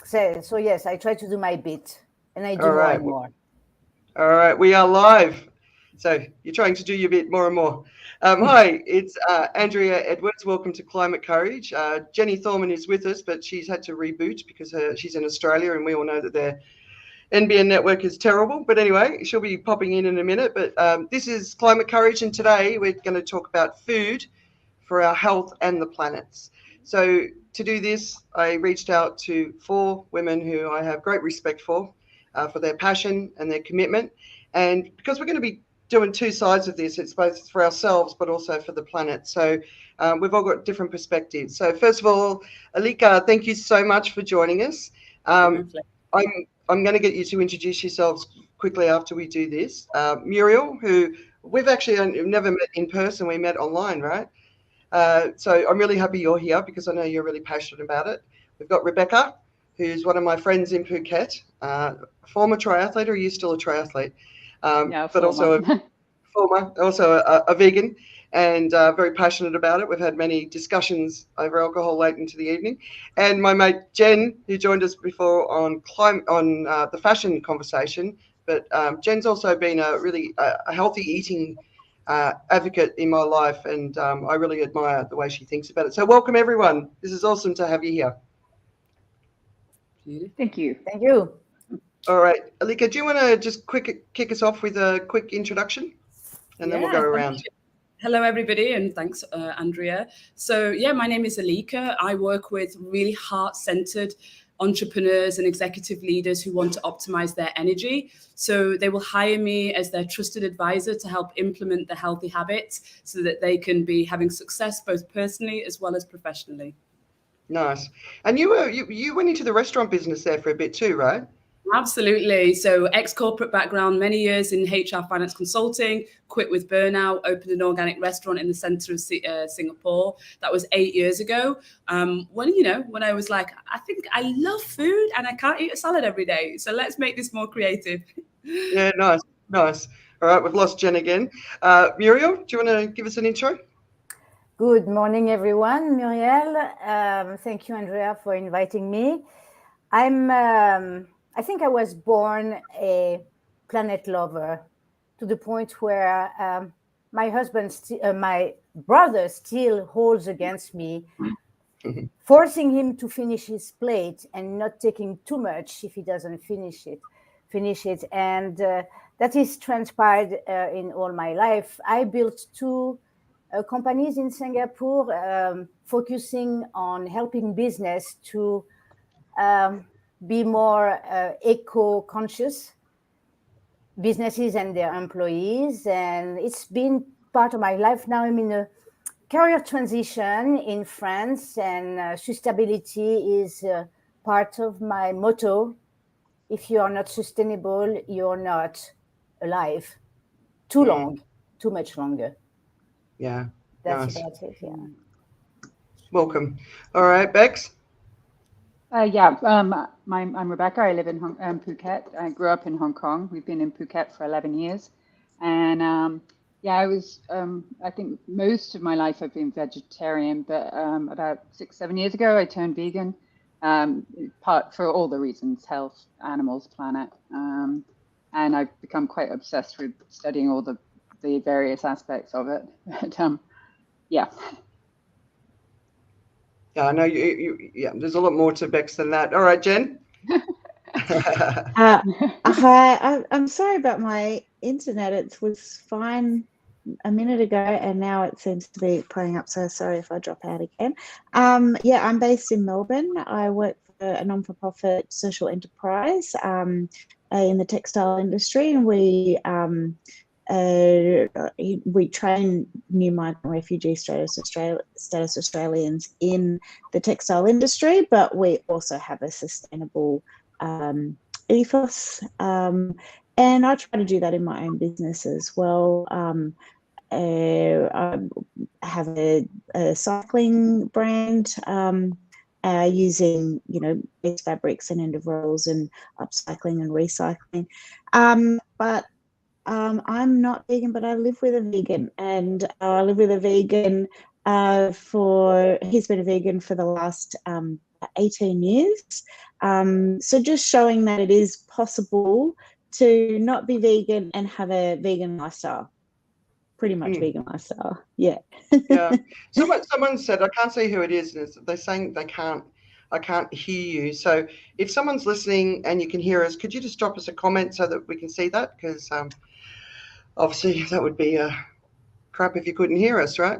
So yes, I try to do my bit, and I do All more right. and more. All right. We are live. So you're trying to do your bit more and more. Hi, it's Andrea Edwards. Welcome to Climate Courage. Jenny Thorman is with us, but she's had to reboot because she's in Australia, and we all know that their NBN network is terrible. But anyway, she'll be popping in a minute. But this is Climate Courage, and today we're going to talk about food for our health and the planet's. So to do this, I reached out to 4 women who I have great respect for their passion and their commitment. And because we're going to be doing 2 sides of this, it's both for ourselves but also for the planet. So we've all got different perspectives. So first of all, Alika, thank you so much for joining us. I'm going to get you to introduce yourselves quickly after we do this. Muriel, who we've actually never met in person, we met online, right? So I'm really happy you're here because I know you're really passionate about it. We've got Rebecca, who's one of my friends in Phuket, former triathlete, or are you still a triathlete? But also a vegan, and very passionate about it. We've had many discussions over alcohol late into the evening. And my mate Jen, who joined us before on the fashion conversation, but Jen's also been a healthy eating advocate in my life, and I really admire the way she thinks about it. So welcome everyone. This is awesome to have you here. Thank you. Thank you. All right, Alika, do you want to just kick us off with a quick introduction, and then we'll go around. Hello, everybody, and thanks, Andrea. So, my name is Alika. I work with really heart-centered entrepreneurs and executive leaders who want to optimize their energy. So they will hire me as their trusted advisor to help implement the healthy habits so that they can be having success both personally as well as professionally. Nice. And you went into the restaurant business there for a bit too, right? Absolutely. So ex-corporate background, many years in HR finance consulting, quit with burnout, opened an organic restaurant in the center of Singapore. That was 8 years ago. When I was like, I think I love food and I can't eat a salad every day. So let's make this more creative. Yeah, nice. All right, we've lost Jen again. Muriel, do you want to give us an intro? Good morning, everyone. Muriel, thank you, Andrea, for inviting me. I think I was born a planet lover to the point where my brother still holds against me, forcing him to finish his plate and not taking too much if he doesn't finish it. And that is transpired in all my life. I built 2 companies in Singapore focusing on helping business to be more eco-conscious, businesses and their employees. And it's been part of my life. Now I'm in a career transition in France, and sustainability is part of my motto. If you are not sustainable, you're not alive. Too much longer. Yeah. That's nice. about it, yeah. Welcome. All right, Bex? I'm Rebecca. I live in Phuket. I grew up in Hong Kong. We've been in Phuket for 11 years. And I think most of my life I've been vegetarian, but about 6-7 years ago, I turned vegan, part for all the reasons, health, animals, planet. And I've become quite obsessed with studying all the various aspects of it. But Yeah, I know there's a lot more to Bex than that. All right, Jen? Hi, I'm sorry about my internet. It was fine a minute ago, and now it seems to be playing up. So sorry if I drop out again. I'm based in Melbourne. I work for a non-for-profit social enterprise in the textile industry, and we train new migrant refugee status Australians in the textile industry, but we also have a sustainable ethos, and I try to do that in my own business as well. I have a cycling brand using waste fabrics and end of rolls and upcycling and recycling, but I'm not vegan, but I live with a vegan, and I live with a vegan he's been a vegan for the last 18 years. So just showing that it is possible to not be vegan and have a vegan lifestyle. Pretty much vegan lifestyle. Yeah. Yeah. Someone said, I can't see who it is. They're saying I can't hear you. So if someone's listening and you can hear us, could you just drop us a comment so that we can see that? Because obviously that would be crap if you couldn't hear us, right?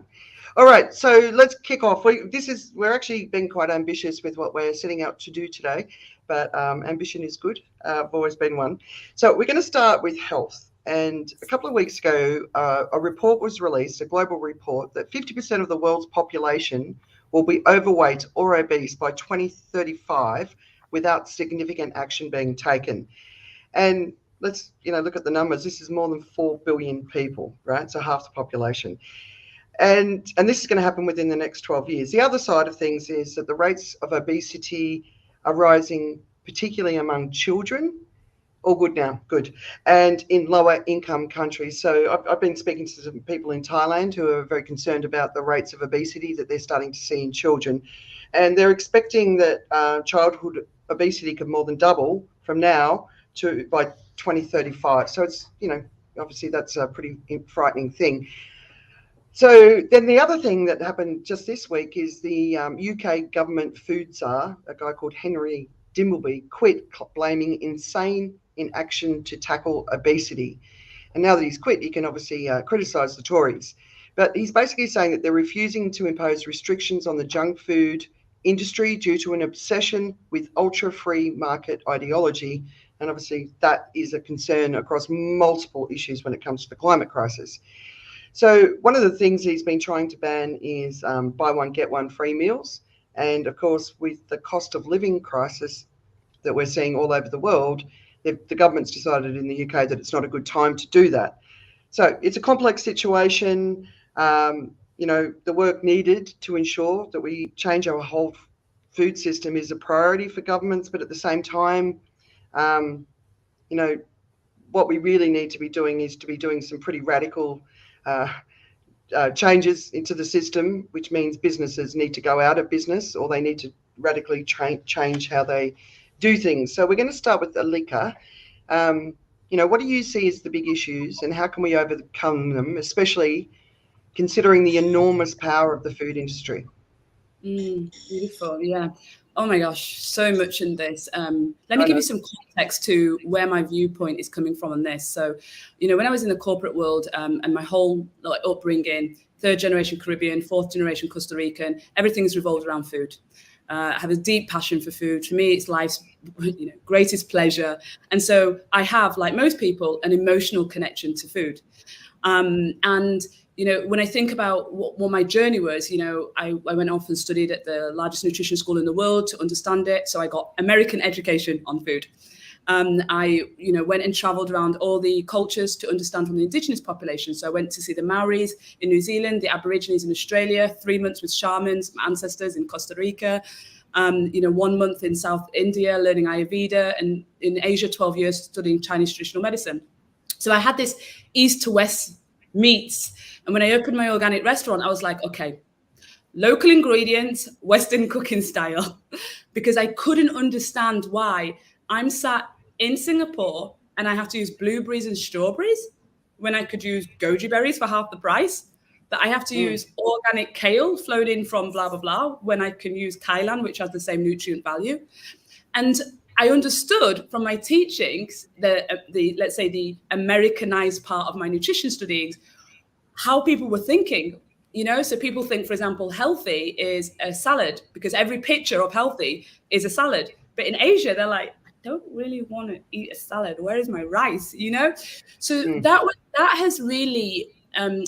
All right, so let's kick off. We're actually being quite ambitious with what we're setting out to do today, but ambition is good. I've always been one. So we're going to start with health. And a couple of weeks ago, a report was released, a global report, that 50% of the world's population will be overweight or obese by 2035 without significant action being taken. And let's look at the numbers. This is more than 4 billion people, right? So half the population. And this is going to happen within the next 12 years. The other side of things is that the rates of obesity are rising, particularly among children. All good now, good. And in lower income countries. So I've been speaking to some people in Thailand who are very concerned about the rates of obesity that they're starting to see in children. And they're expecting that childhood obesity could more than double from now to by 2035. So it's, obviously that's a pretty frightening thing. So then the other thing that happened just this week is the UK government food czar, a guy called Henry Dimbleby, quit blaming insane inaction to tackle obesity. And now that he's quit, he can obviously criticise the Tories. But he's basically saying that they're refusing to impose restrictions on the junk food industry due to an obsession with ultra-free market ideology. And obviously that is a concern across multiple issues when it comes to the climate crisis. So one of the things he's been trying to ban is buy one, get one free meals. And of course, with the cost of living crisis that we're seeing all over the world, the government's decided in the UK that it's not a good time to do that. So it's a complex situation. The work needed to ensure that we change our whole food system is a priority for governments. But at the same time, what we really need to be doing is to be doing some pretty radical changes into the system, which means businesses need to go out of business or they need to radically change how they do things. So we're going to start with Alika. What do you see as the big issues and how can we overcome them, especially considering the enormous power of the food industry? Beautiful, yeah. Oh my gosh, so much in this. Let me give you some context to where my viewpoint is coming from on this. So, when I was in the corporate world and my whole upbringing, 3rd generation Caribbean, 4th generation Costa Rican, everything's revolved around food. I have a deep passion for food. For me, it's life's greatest pleasure. And so I have, like most people, an emotional connection to food. When I think about what my journey was, I went off and studied at the largest nutrition school in the world to understand it. So I got American education on food. I went and traveled around all the cultures to understand from the indigenous population. So I went to see the Maoris in New Zealand, the Aborigines in Australia, 3 months with shamans, my ancestors in Costa Rica, 1 month in South India learning Ayurveda, and in Asia, 12 years studying Chinese traditional medicine. So I had this east to west meets. And when I opened my organic restaurant, I was like, okay, local ingredients, Western cooking style, because I couldn't understand why I'm sat in Singapore and I have to use blueberries and strawberries when I could use goji berries for half the price, that I have to use organic kale flown in from blah, blah, blah, when I can use Thailand, which has the same nutrient value. And I understood from my teachings, let's say the Americanized part of my nutrition studies, how people were thinking, so people think, for example, healthy is a salad because every picture of healthy is a salad. But in Asia, they're like, I don't really want to eat a salad. Where is my rice? So that has really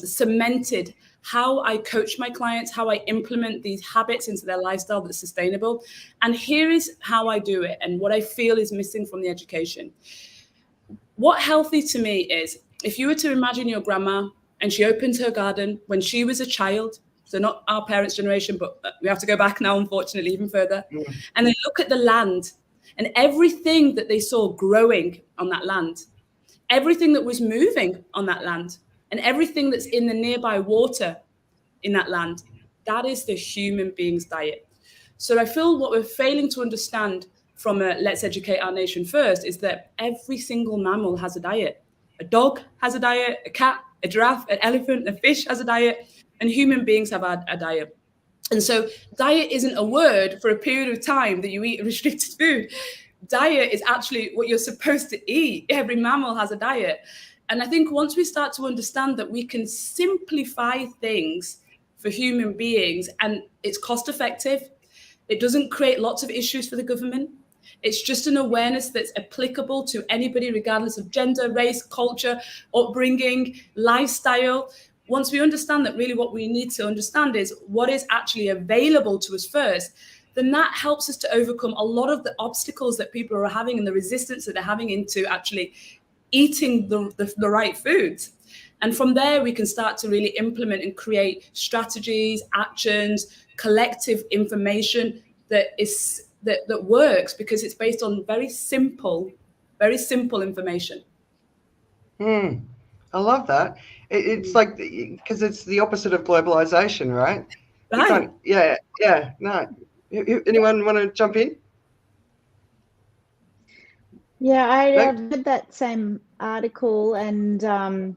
cemented how I coach my clients, how I implement these habits into their lifestyle that's sustainable. And here is how I do it and what I feel is missing from the education. What healthy to me is, if you were to imagine your grandma and she opened her garden when she was a child, so not our parents' generation, but we have to go back now, unfortunately, even further. And they look at the land and everything that they saw growing on that land, everything that was moving on that land, and everything that's in the nearby water in that land, that is the human being's diet. So I feel what we're failing to understand from a Let's Educate Our Nation First is that every single mammal has a diet. A dog has a diet, a cat, a giraffe, an elephant, a fish has a diet, and human beings have a diet. And so diet isn't a word for a period of time that you eat restricted food. Diet is actually what you're supposed to eat. Every mammal has a diet. And I think once we start to understand that we can simplify things for human beings and it's cost effective, it doesn't create lots of issues for the government. It's just an awareness that's applicable to anybody, regardless of gender, race, culture, upbringing, lifestyle. Once we understand that really what we need to understand is what is actually available to us first, then that helps us to overcome a lot of the obstacles that people are having and the resistance that they're having into actually eating the right foods. And from there, we can start to really implement and create strategies, actions, collective information that works because it's based on very simple information. I love that. It's like, because it's the opposite of globalization, right? Right. Yeah. No. Anyone want to jump in? Yeah, I read that same article and I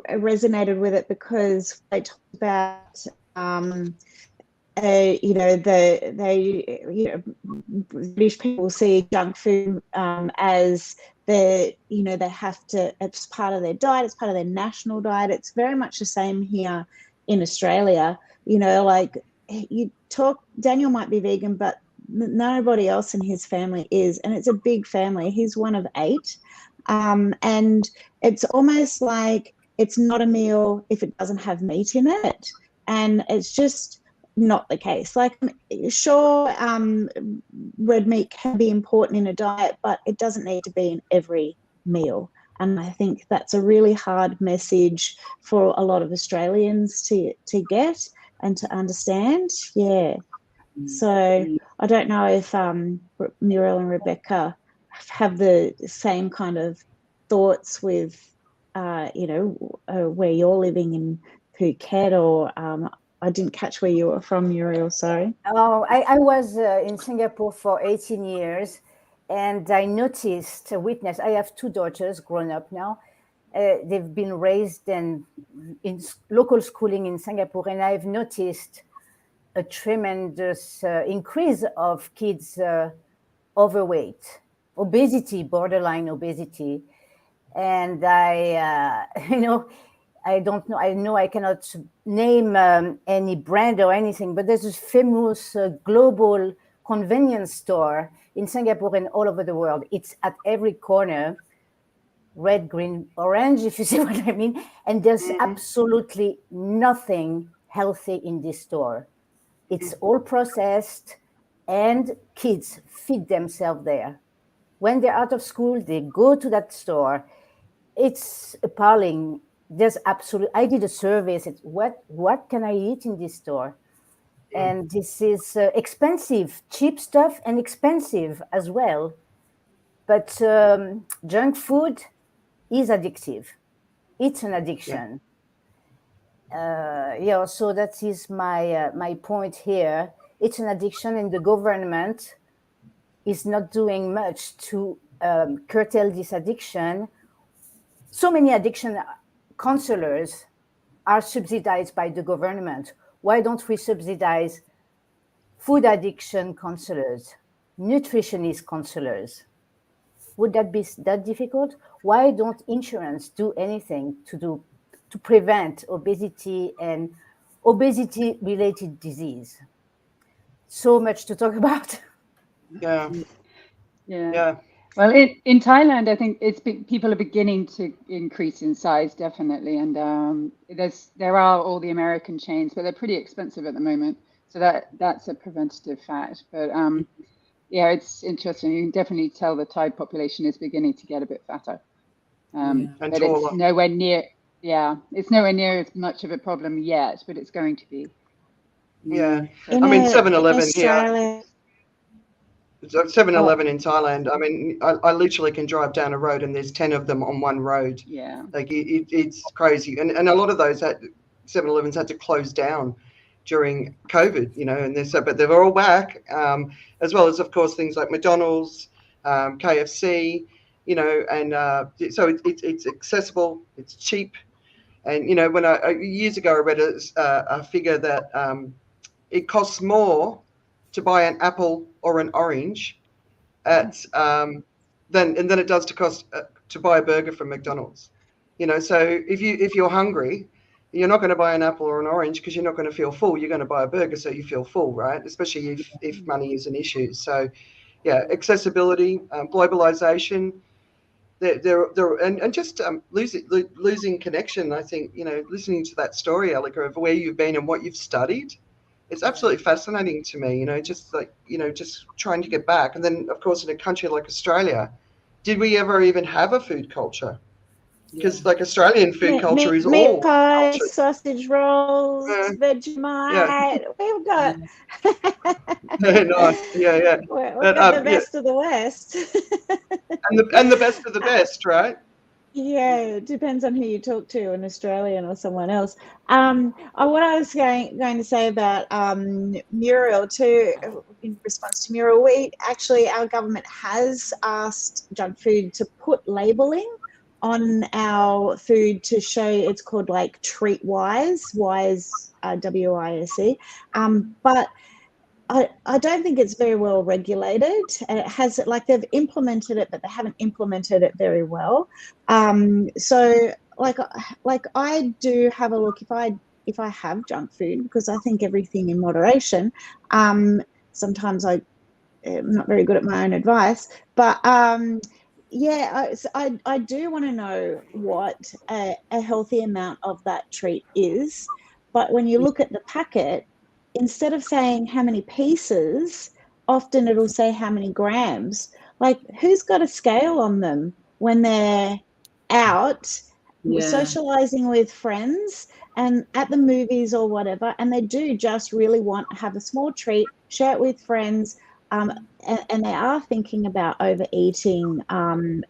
resonated with it because they talked about British people see junk food as they have to, it's part of their diet, it's part of their national diet. It's very much the same here in Australia. Daniel might be vegan, but nobody else in his family is, and it's a big family. He's one of 8, and it's almost like it's not a meal if it doesn't have meat in it, and it's just not the case. Like, sure, red meat can be important in a diet, but it doesn't need to be in every meal. And I think that's a really hard message for a lot of Australians to get and to understand. Yeah. So I don't know if Muriel and Rebecca have the same kind of thoughts with, where you're living in Phuket, or I didn't catch where you were from, Muriel, sorry. Oh, I was in Singapore for 18 years, and I witnessed, I have 2 daughters grown up now. They've been raised in local schooling in Singapore, and I've noticed a tremendous increase of kids overweight, obesity, borderline obesity. And I don't know, I know I cannot name any brand or anything, but there's this famous global convenience store in Singapore and all over the world. It's at every corner, red, green, orange, if you see what I mean. And there's absolutely nothing healthy in this store. It's all processed, and kids feed themselves there. When they're out of school, they go to that store. It's appalling. I did a survey, said, what can I eat in this store? And this is expensive, cheap stuff and expensive as well. But junk food is addictive. It's an addiction. So that is my point here. It's an addiction, and the government is not doing much to curtail this addiction. So many addiction counselors are subsidized by the government. Why don't we subsidize food addiction counselors, nutritionist counselors? Would that be that difficult? Why don't insurance do anything to prevent obesity and obesity-related disease? So much to talk about. Yeah. Well, in Thailand, I think people are beginning to increase in size, definitely, and there are all the American chains, but they're pretty expensive at the moment, so that's a preventative fact. But it's interesting. You can definitely tell the Thai population is beginning to get a bit fatter, but it's nowhere near. Yeah, it's nowhere near as much of a problem yet, but it's going to be. Yeah, I mean, 7-Eleven here. 7-Eleven in Thailand. I mean, I literally can drive down a road and there's 10 of them on one road. Yeah. Like it's crazy. And a lot of those 7-Elevens had to close down during COVID, and but they're all back, as well as, of course, things like McDonald's, KFC, and so it's accessible, it's cheap. And, when years ago I read a figure that it costs more to buy an apple or an orange than it does to buy a burger from McDonald's. So if you're hungry, you're not going to buy an apple or an orange because you're not going to feel full. You're going to buy a burger so you feel full, right? Especially if money is an issue. So, yeah, accessibility, globalization, and just losing connection. I think, listening to that story, Alika, of where you've been and what you've studied, it's absolutely fascinating to me. Just trying to get back. And then, of course, in a country like Australia, did we ever even have a food culture? Because Australian food culture is meat all pie, culture. sausage rolls, Vegemite. We've got nice. Yeah. We've got the best of the West. and the best of the best, right? Yeah, it depends on who you talk to, an Australian or someone else. What I was going to say about Muriel too, in response to Muriel, our government has asked junk food to put labelling on our food to show, it's called treat wise, WISE, WISE. But I don't think it's very well regulated. It has they've implemented it, but they haven't implemented it very well. So I do have a look if I have junk food, because I think everything in moderation. Sometimes I'm not very good at my own advice, but I do want to know what a healthy amount of that treat is. But when you look at the packet, instead of saying how many pieces, often it'll say how many grams. Who's got a scale on them when they're out socializing with friends and at the movies or whatever, and they do just really want to have a small treat, share it with friends, and they are thinking about overeating and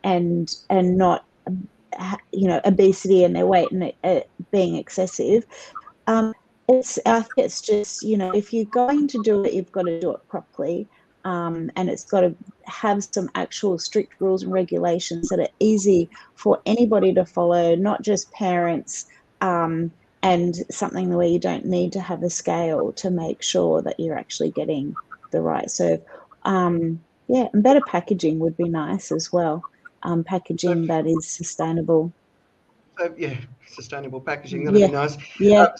not obesity and their weight and being excessive. I think it's just, if you're going to do it, you've got to do it properly, and it's got to have some actual strict rules and regulations that are easy for anybody to follow, not just parents, and something where you don't need to have a scale to make sure that you're actually getting the right. So, and better packaging would be nice as well. Packaging that is sustainable. Sustainable packaging, that'd be nice. I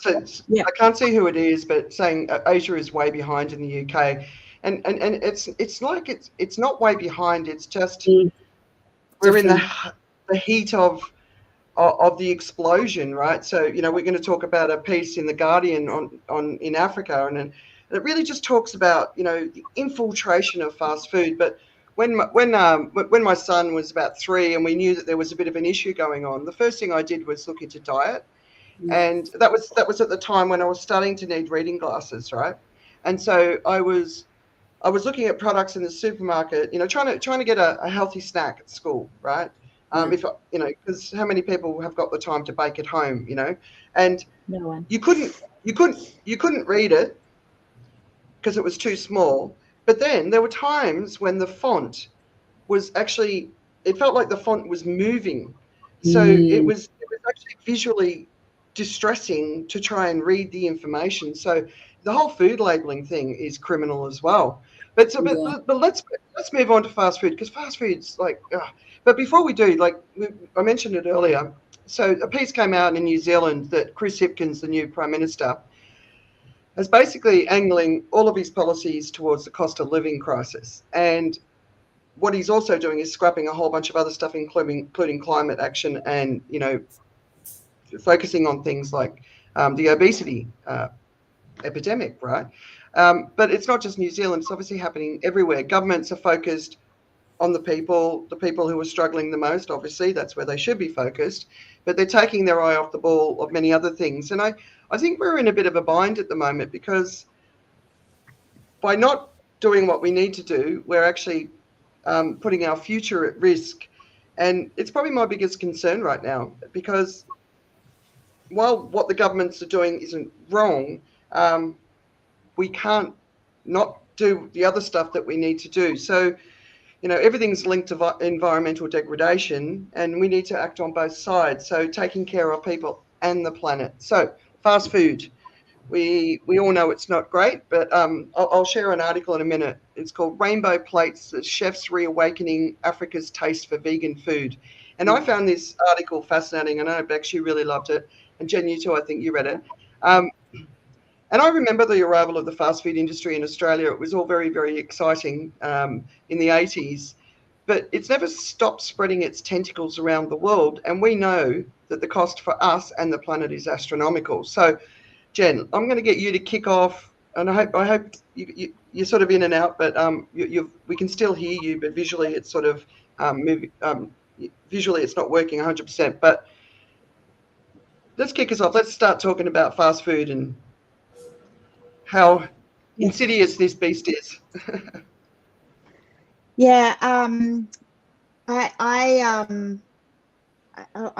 can't see who it is, but saying Asia is way behind in the UK, and it's not way behind. It's just we're in the heat of the explosion, right? So we're going to talk about a piece in the Guardian on in Africa, and it really just talks about the infiltration of fast food, but. When my son was about 3 and we knew that there was a bit of an issue going on, the first thing I did was look into diet, and that was at the time when I was starting to need reading glasses, right? And so I was looking at products in the supermarket, trying to get a healthy snack at school, right? Because how many people have got the time to bake at home, and no one. You couldn't read it because it was too small. But then there were times when the font was actually, it felt like the font was moving. So it was actually visually distressing to try and read the information. So the whole food labeling thing is criminal as well. But let's move on to fast food, because fast food's but before we do, I mentioned it earlier. So a piece came out in New Zealand that Chris Hipkins, the new Prime Minister, is basically angling all of his policies towards the cost of living crisis. And what he's also doing is scrapping a whole bunch of other stuff, including climate action and, focusing on things like the obesity epidemic, right? But it's not just New Zealand. It's obviously happening everywhere. Governments are focused on the people who are struggling the most. Obviously, that's where they should be focused. But they're taking their eye off the ball of many other things. And I think we're in a bit of a bind at the moment, because by not doing what we need to do, we're actually putting our future at risk. And it's probably my biggest concern right now, because while what the governments are doing isn't wrong, we can't not do the other stuff that we need to do. So, you know, everything's linked to environmental degradation, and we need to act on both sides. So taking care of people and the planet. So fast food. We all know it's not great, but I'll share an article in a minute. It's called Rainbow Plates, the Chefs Reawakening Africa's Taste for Vegan Food. And I found this article fascinating, and I know Bex, you really loved it. And Jen, you too, I think you read it. And I remember the arrival of the fast food industry in Australia. It was all very, very exciting in the 80s, but it's never stopped spreading its tentacles around the world. And we know that the cost for us and the planet is astronomical. So, Jen, I'm going to get you to kick off, and I hope you're sort of in and out, but we can still hear you, but visually it's sort of visually it's not working 100%. But let's kick us off. Let's start talking about fast food and how insidious this beast is. Yeah, I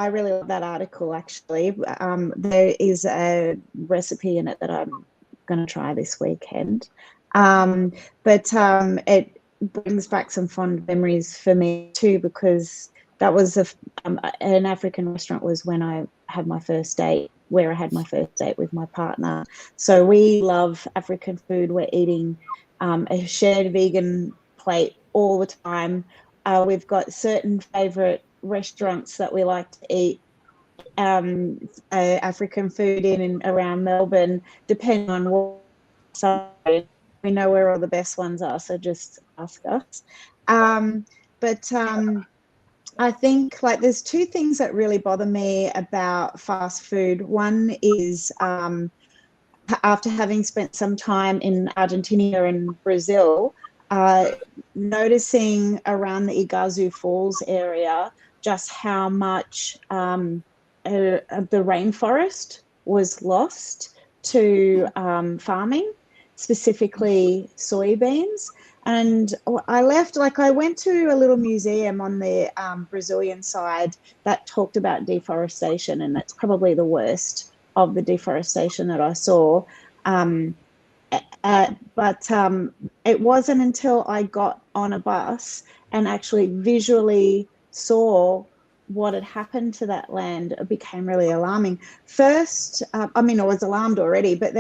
really love that article, actually. There is a recipe in it that I'm going to try this weekend. But it brings back some fond memories for me too, because that was an African restaurant was when I had my first date, where I had my first date with my partner. So we love African food. We're eating a shared vegan plate all the time. We've got certain favorite restaurants that we like to eat African food in and around Melbourne, depending on what side. We know where all the best ones are, so just ask us. But I think like there's two things that really bother me about fast food. One is after having spent some time in Argentina and Brazil, noticing around the Iguazu Falls area just how much the rainforest was lost to farming, specifically soybeans. And I went to a little museum on the Brazilian side that talked about deforestation, and that's probably the worst of the deforestation that I saw. But it wasn't until I got on a bus and actually visually saw what had happened to that land, it became really alarming. First, I mean, I was alarmed already, but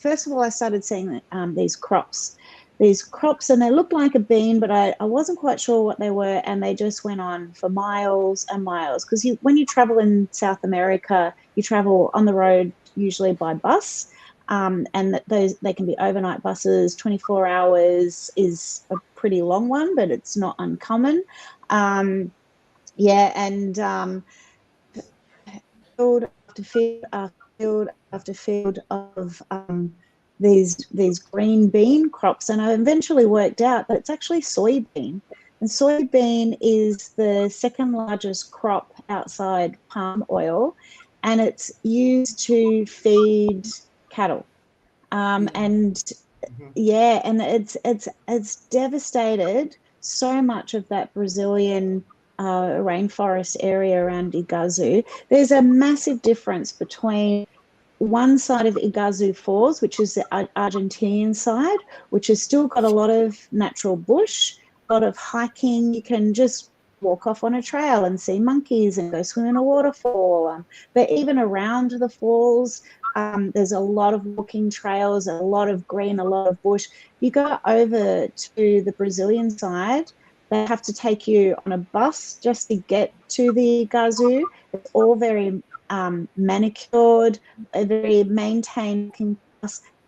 first of all, I started seeing these crops, and they looked like a bean, but I wasn't quite sure what they were, and they just went on for miles and miles. Because when you travel in South America, you travel on the road usually by bus. And they can be overnight buses. 24 hours is a pretty long one, but it's not uncommon. Field after field after field after field of these green bean crops, and I eventually worked out that it's actually soybean. And soybean is the second largest crop outside palm oil, and it's used to feed cattle. And it's devastated so much of that Brazilian rainforest area around Iguazu. There's a massive difference between one side of Iguazu Falls, which is the Argentinian side, which has still got a lot of natural bush, a lot of hiking. You can just walk off on a trail and see monkeys and go swim in a waterfall. But even around the falls, there's a lot of walking trails, a lot of green, a lot of bush. You go over to the Brazilian side, they have to take you on a bus just to get to the Iguazu. It's all very manicured, a very maintained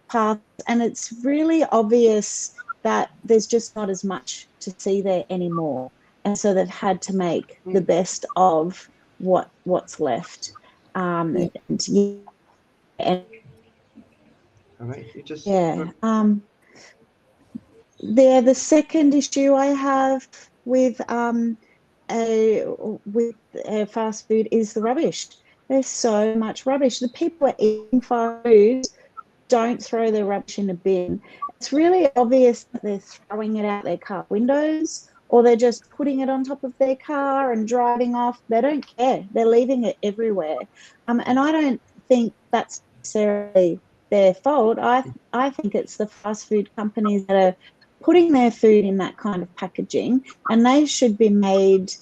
path, and it's really obvious that there's just not as much to see there anymore. And so they've had to make the best of what's left. The second issue I have with fast food is the rubbish. There's so much rubbish. The people who are eating fast food don't throw their rubbish in a bin. It's really obvious that they're throwing it out their car windows, or they're just putting it on top of their car and driving off. They don't care. They're leaving it everywhere. And I don't think that's necessarily their fault. I think it's the fast food companies that are putting their food in that kind of packaging, and they should be made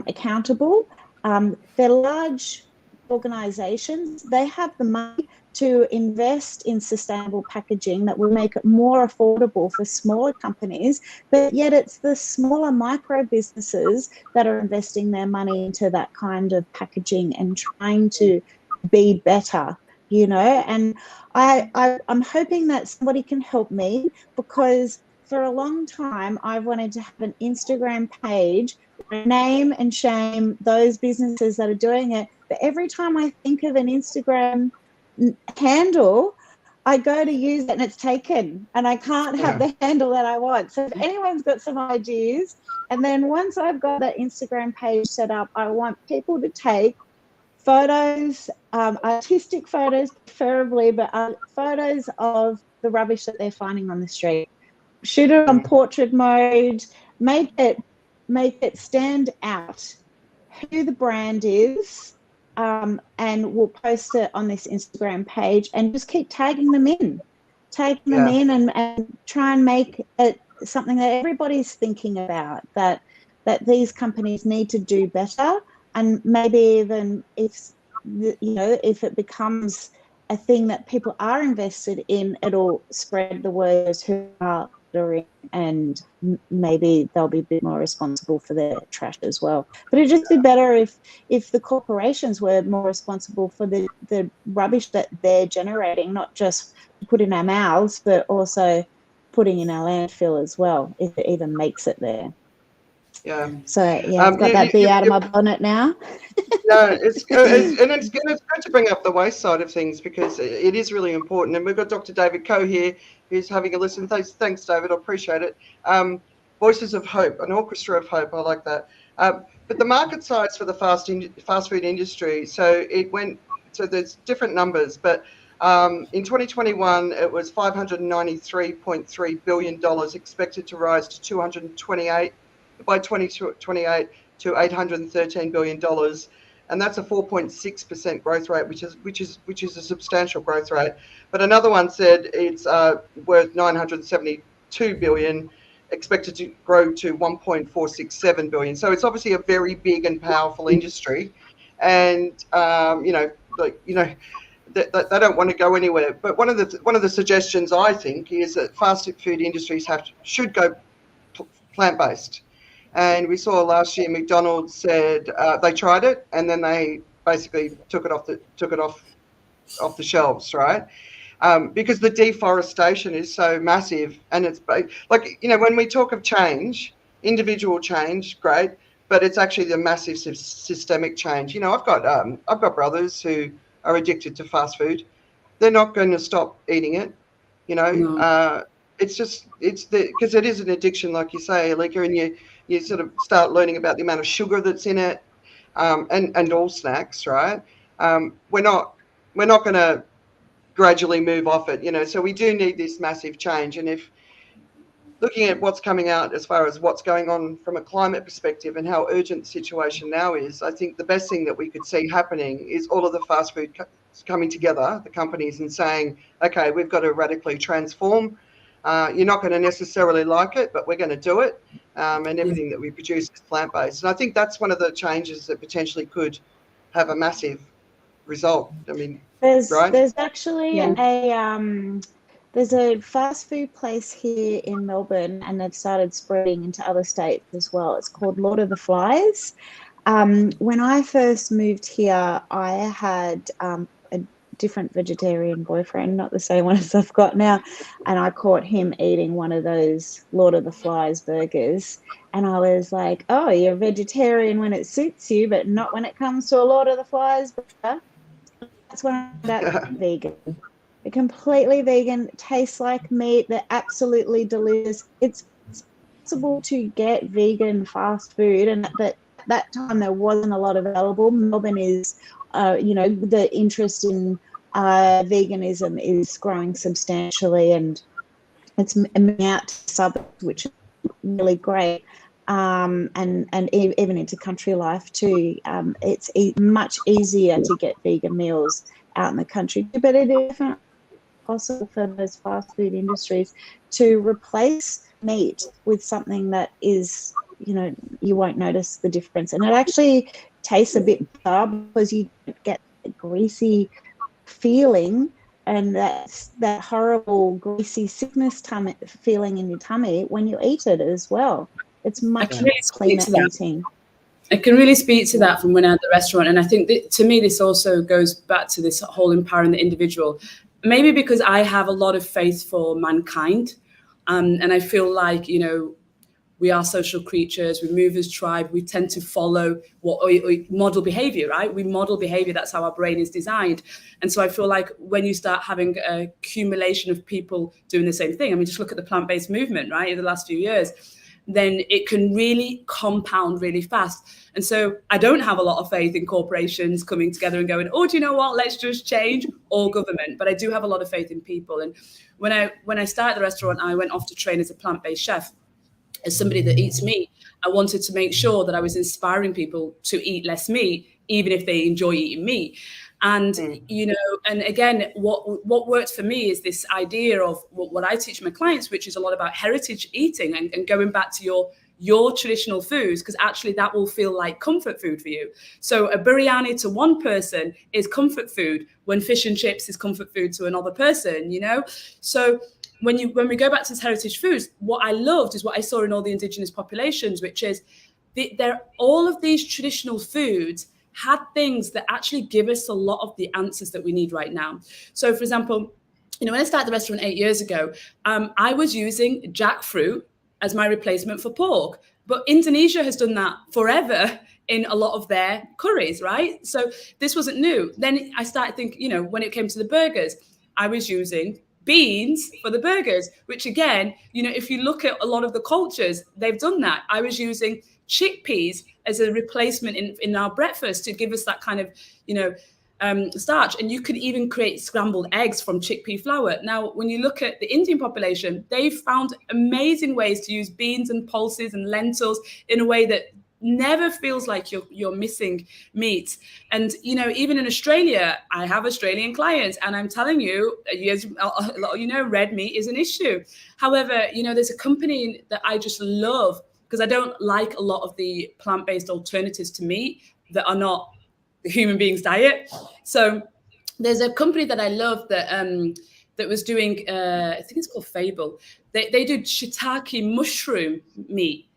accountable. They're large organizations. They have the money to invest in sustainable packaging that will make it more affordable for smaller companies, but yet it's the smaller micro businesses that are investing their money into that kind of packaging and trying to be better, you know. And I'm hoping that somebody can help me, because for a long time I've wanted to have an Instagram page, name and shame those businesses that are doing it. But every time I think of an Instagram handle, I go to use it and it's taken, and I can't have the handle that I want. So if anyone's got some ideas, and then once I've got that Instagram page set up, I want people to take photos, artistic photos preferably, but photos of the rubbish that they're finding on the street. Shoot it on portrait mode, make it stand out who the brand is, and we'll post it on this Instagram page, and just keep tagging them in and try and make it something that everybody's thinking about, that these companies need to do better. And maybe even if it becomes a thing that people are invested in, it'll spread the word who are ordering, and maybe they'll be a bit more responsible for their trash as well. But it'd just be better if the corporations were more responsible for the rubbish that they're generating, not just put in our mouths, but also putting in our landfill as well, if it even makes it there. Yeah. So I've got that bee out of my bonnet now. No, it's good to bring up the waste side of things, because it is really important. And we've got Dr. David Coe here, who's having a listen. Thanks, David. I appreciate it. Voices of Hope, an orchestra of hope. I like that. But the market size for the fast food industry, so there's different numbers, but in 2021, it was $593.3 billion, expected to rise to 228 by 2028 to $813 billion, and that's a 4.6% growth rate, which is a substantial growth rate. But another one said it's worth $972 billion, expected to grow to $1.467 billion. So it's obviously a very big and powerful industry, and they don't want to go anywhere. But one of the suggestions, I think, is that fast food industries should go plant-based. And we saw last year McDonald's said they tried it, and then they basically took it off the shelves, right? Because the deforestation is so massive, and it's like, when we talk of change, individual change, great, but it's actually the massive systemic change. I've got brothers who are addicted to fast food. They're not going to stop eating it, No. It's because it is an addiction, like you say, Alika, and you sort of start learning about the amount of sugar that's in it, and all snacks, right? We're not going to gradually move off it, so we do need this massive change. And if looking at what's coming out as far as what's going on from a climate perspective and how urgent the situation now is, I think the best thing that we could see happening is all of the fast food coming together, the companies, and saying, okay, we've got to radically transform. You're not going to necessarily like it, but we're going to do it. And everything that we produce is plant-based. And I think that's one of the changes that potentially could have a massive result. I mean, there's actually there's a fast food place here in Melbourne, and they've started spreading into other states as well. It's called Lord of the Flies. When I first moved here, I had a different vegetarian boyfriend, not the same one as I've got now, and I caught him eating one of those Lord of the Flies burgers, and I was like, oh, you're a vegetarian when it suits you, but not when it comes to a Lord of the Flies burger. That's when I found out vegan. They're completely vegan, tastes like meat, they're absolutely delicious. It's possible to get vegan fast food, and at that time there wasn't a lot available. Melbourne is the interest in veganism is growing substantially, and it's moving out to suburbs, which is really great, and even into country life too. It's much easier to get vegan meals out in the country, but it is definitely possible for those fast food industries to replace meat with something that is, you won't notice the difference. And it actually tastes a bit better because you get a greasy feeling and that horrible greasy sickness feeling in your tummy when you eat it as well. It's much cleaner eating. I can really speak to that from when I'm at the restaurant. And I think that, to me, this also goes back to this whole empowering the individual. Maybe because I have a lot of faith for mankind. And I feel like, we are social creatures, we move as tribe, we tend to follow we model behavior, right? We model behavior, that's how our brain is designed. And so I feel like when you start having a accumulation of people doing the same thing, I mean, just look at the plant-based movement, right, in the last few years, then it can really compound really fast. And so I don't have a lot of faith in corporations coming together and going, oh, do you know what, let's just change all government. But I do have a lot of faith in people. And when I started the restaurant, I went off to train as a plant-based chef. As somebody that eats meat, I wanted to make sure that I was inspiring people to eat less meat, even if they enjoy eating meat. And, and again, what worked for me is this idea of what I teach my clients, which is a lot about heritage eating and going back to your traditional foods, because actually that will feel like comfort food for you. So a biryani to one person is comfort food when fish and chips is comfort food to another person, So when we go back to heritage foods, what I loved is what I saw in all the indigenous populations, which is all of these traditional foods had things that actually give us a lot of the answers that we need right now. So, for example, when I started the restaurant 8 years ago, I was using jackfruit as my replacement for pork. But Indonesia has done that forever in a lot of their curries, right? So this wasn't new. Then I started thinking, when it came to the burgers, I was using beans for the burgers, which again, if you look at a lot of the cultures, they've done that. I was using chickpeas as a replacement in our breakfast to give us that kind of, starch. And you could even create scrambled eggs from chickpea flour. Now, when you look at the Indian population, they've found amazing ways to use beans and pulses and lentils in a way that never feels like you're missing meat. And even in Australia, I have Australian clients, and I'm telling you, as a lot of red meat is an issue. However, there's a company that I just love because I don't like a lot of the plant-based alternatives to meat that are not the human being's diet. So there's a company that I love that was doing, I think it's called Fable. They do shiitake mushroom meat.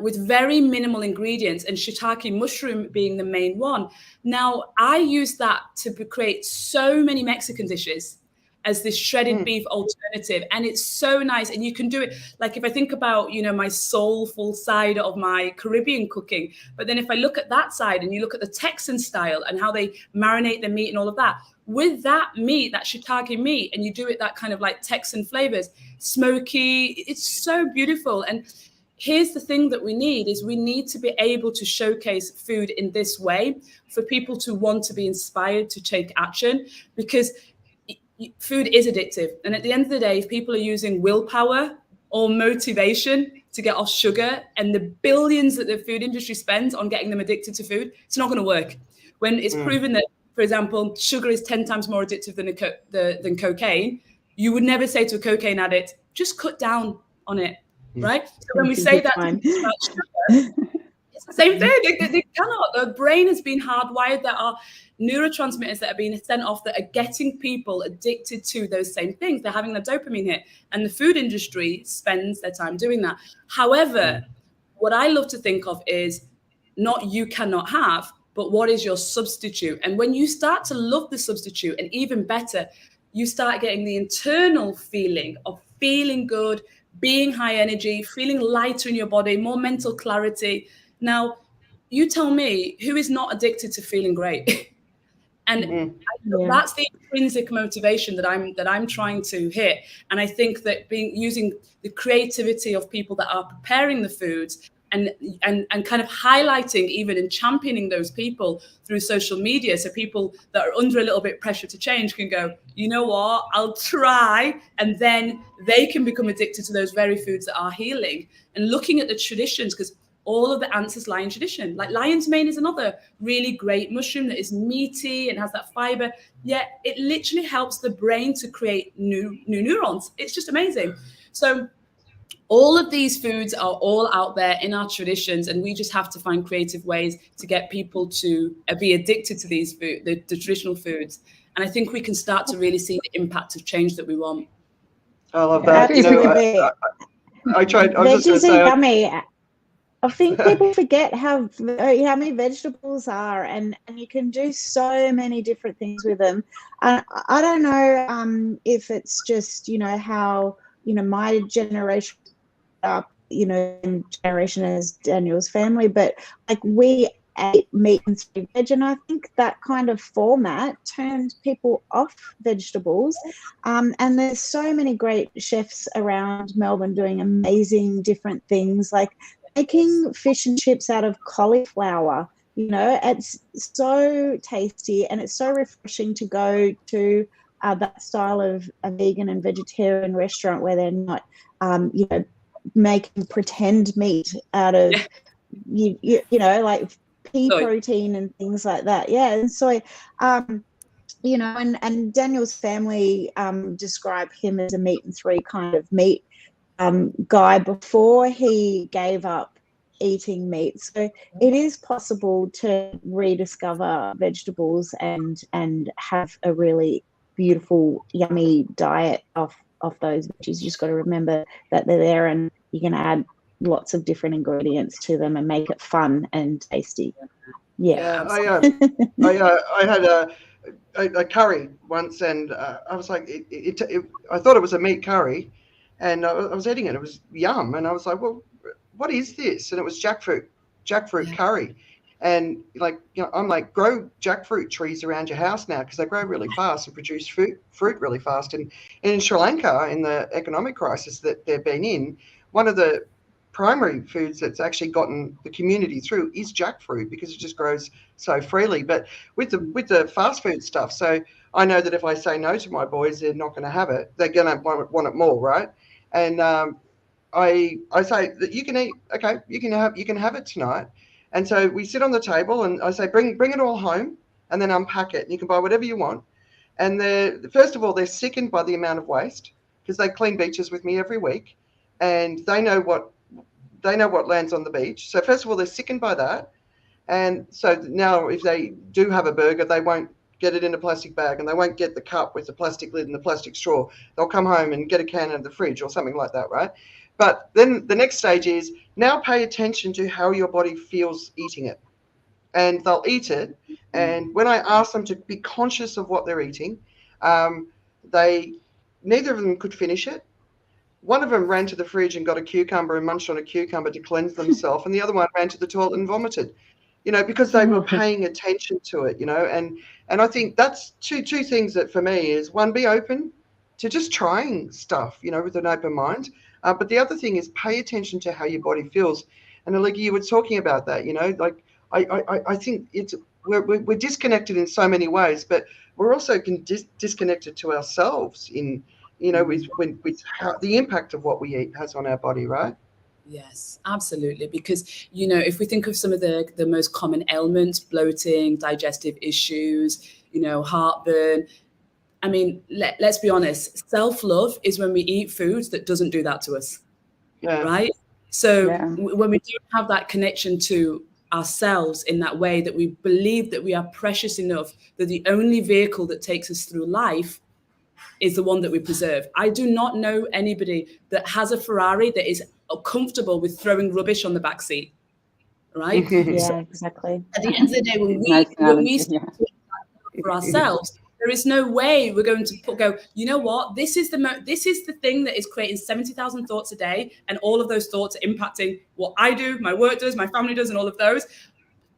With very minimal ingredients, and shiitake mushroom being the main one. Now, I use that to create so many Mexican dishes as this shredded beef alternative. And it's so nice. And you can do it, like if I think about, my soulful side of my Caribbean cooking, but then if I look at that side and you look at the Texan style and how they marinate the meat and all of that, with that meat, that shiitake meat, and you do it that kind of like Texan flavors, smoky, it's so beautiful. And here's the thing that we need is we need to be able to showcase food in this way for people to want to be inspired to take action, because food is addictive. And at the end of the day, if people are using willpower or motivation to get off sugar and the billions that the food industry spends on getting them addicted to food, it's not going to work. When it's proven that, for example, sugar is 10 times more addictive than cocaine, you would never say to a cocaine addict, just cut down on it. Right? So when we say that about sugar, it's the same thing. They cannot. The brain has been hardwired. There are neurotransmitters that are being sent off that are getting people addicted to those same things. They're having a dopamine hit. And the food industry spends their time doing that. However, what I love to think of is not you cannot have, but what is your substitute? And when you start to love the substitute, and even better, you start getting the internal feeling of feeling good, being high energy, feeling lighter in your body, more mental clarity. Now, you tell me who is not addicted to feeling great? And that's the intrinsic motivation that I'm trying to hit. And I think that using the creativity of people that are preparing the foods and kind of highlighting even and championing those people through social media, so people that are under a little bit pressure to change can go, you know what, I'll try, and then they can become addicted to those very foods that are healing. And looking at the traditions, because all of the ancestors lie in tradition. Like lion's mane is another really great mushroom that is meaty and has that fiber, yet it literally helps the brain to create new neurons. It's just amazing. So all of these foods are all out there in our traditions, and we just have to find creative ways to get people to be addicted to these food, the traditional foods. And I think we can start to really see the impact of change that we want. I love that. You know, I tried. I was just going to say, yummy. I think people forget how yummy vegetables are, and you can do so many different things with them. I don't know if it's just, you know, how, you know, my generation up, you know, in generation as Daniel's family, but like we ate meat and veg, and I think that kind of format turned people off vegetables. And there's so many great chefs around Melbourne doing amazing different things, like making fish and chips out of cauliflower. You know, it's so tasty and it's so refreshing to go to that style of a vegan and vegetarian restaurant where they're not, you know, making pretend meat out of, you know, like pea protein and things like that. Yeah. And so, you know, and Daniel's family describe him as a meat and three kind of meat guy before he gave up eating meat. So it is possible to rediscover vegetables and have a really beautiful, yummy diet off those veggies. You just got to remember that they're there, and you can add lots of different ingredients to them and make it fun and tasty. Yeah. I had a curry once, and I was like, I thought it was a meat curry, and I was eating it. It was yum, and I was like, well, what is this? And it was jackfruit curry. And like, you know, I'm like, grow jackfruit trees around your house now, because they grow really fast and produce fruit really fast. And in Sri Lanka, in the economic crisis that they've been in, one of the primary foods that's actually gotten the community through is jackfruit, because it just grows so freely. But with the fast food stuff, so I know that if I say no to my boys, they're not going to have it. They're going to want it more, right? And I say that you can eat. Okay, you can have it tonight. And so we sit on the table, and I say, bring it all home, and then unpack it. And you can buy whatever you want. And first of all, they're sickened by the amount of waste, because they clean beaches with me every week, and they know what lands on the beach. So first of all, they're sickened by that. And so now if they do have a burger, they won't get it in a plastic bag, and they won't get the cup with the plastic lid and the plastic straw. They'll come home and get a can out of the fridge or something like that, right? But then the next stage is, now pay attention to how your body feels eating it. And they'll eat it. And when I ask them to be conscious of what they're eating, neither of them could finish it. One of them ran to the fridge and got a cucumber and munched on a cucumber to cleanse themselves. And the other one ran to the toilet and vomited, you know, because they were paying attention to it, you know. And I think that's two things that for me is, one, be open to just trying stuff, you know, with an open mind. But the other thing is pay attention to how your body feels. And Alika, you were talking about that, you know, like I think we're disconnected in so many ways, but we're also disconnected to ourselves in, you know, with how the impact of what we eat has on our body, right? Yes, absolutely. Because, you know, if we think of some of the most common ailments, bloating, digestive issues, you know, heartburn, I mean, let's be honest, self-love is when we eat foods that doesn't do that to us, right? So when we don't have that connection to ourselves in that way, that we believe that we are precious enough, that the only vehicle that takes us through life is the one that we preserve. I do not know anybody that has a Ferrari that is comfortable with throwing rubbish on the back seat, right? Yeah, exactly. At the end of the day, when we for ourselves, there is no way we're going to go, you know what, this is the thing that is creating 70,000 thoughts a day, and all of those thoughts are impacting what I do, my work does, my family does, and all of those.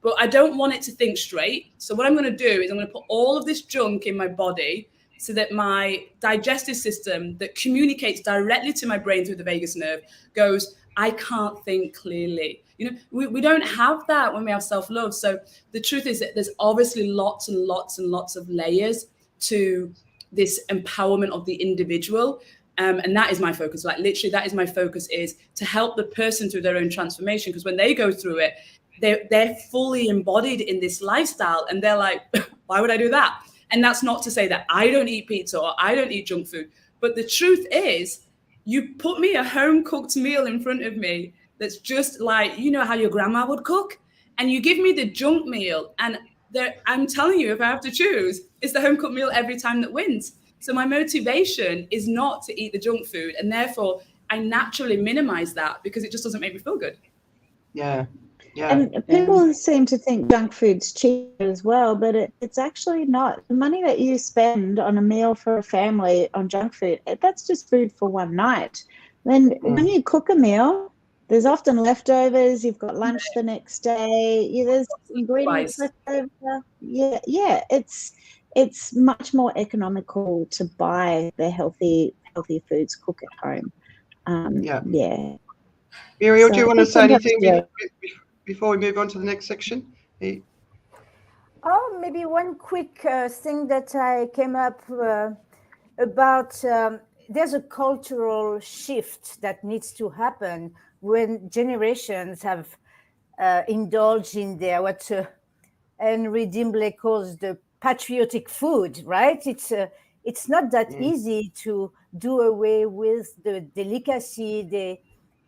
But I don't want it to think straight. So what I'm going to do is I'm going to put all of this junk in my body, so that my digestive system that communicates directly to my brain through the vagus nerve goes, I can't think clearly. You know, we don't have that when we have self-love. So the truth is that there's obviously lots and lots and lots of layers to this empowerment of the individual. And that is my focus. Like literally, that is my focus, is to help the person through their own transformation. Because when they go through it, they're fully embodied in this lifestyle, and they're like, why would I do that? And that's not to say that I don't eat pizza or I don't eat junk food. But the truth is, you put me a home cooked meal in front of me that's just like, you know how your grandma would cook, and you give me the junk meal, and I'm telling you, if I have to choose, it's the home cooked meal every time that wins. So my motivation is not to eat the junk food, and therefore I naturally minimize that because it just doesn't make me feel good. Yeah. And people seem to think junk food's cheap as well, but it's actually not. The money that you spend on a meal for a family on junk food, that's just food for one night. Then when you cook a meal, there's often leftovers. You've got lunch the next day. There's ingredients left over. Yeah. It's much more economical to buy the healthy foods, cook at home. Yeah. Muriel, do you want to say anything before we move on to the next section? Oh, maybe one quick thing that I came up about. There's a cultural shift that needs to happen when generations have indulged in their what Henry Dimbley calls the patriotic food, right? It's not that easy to do away with the delicacy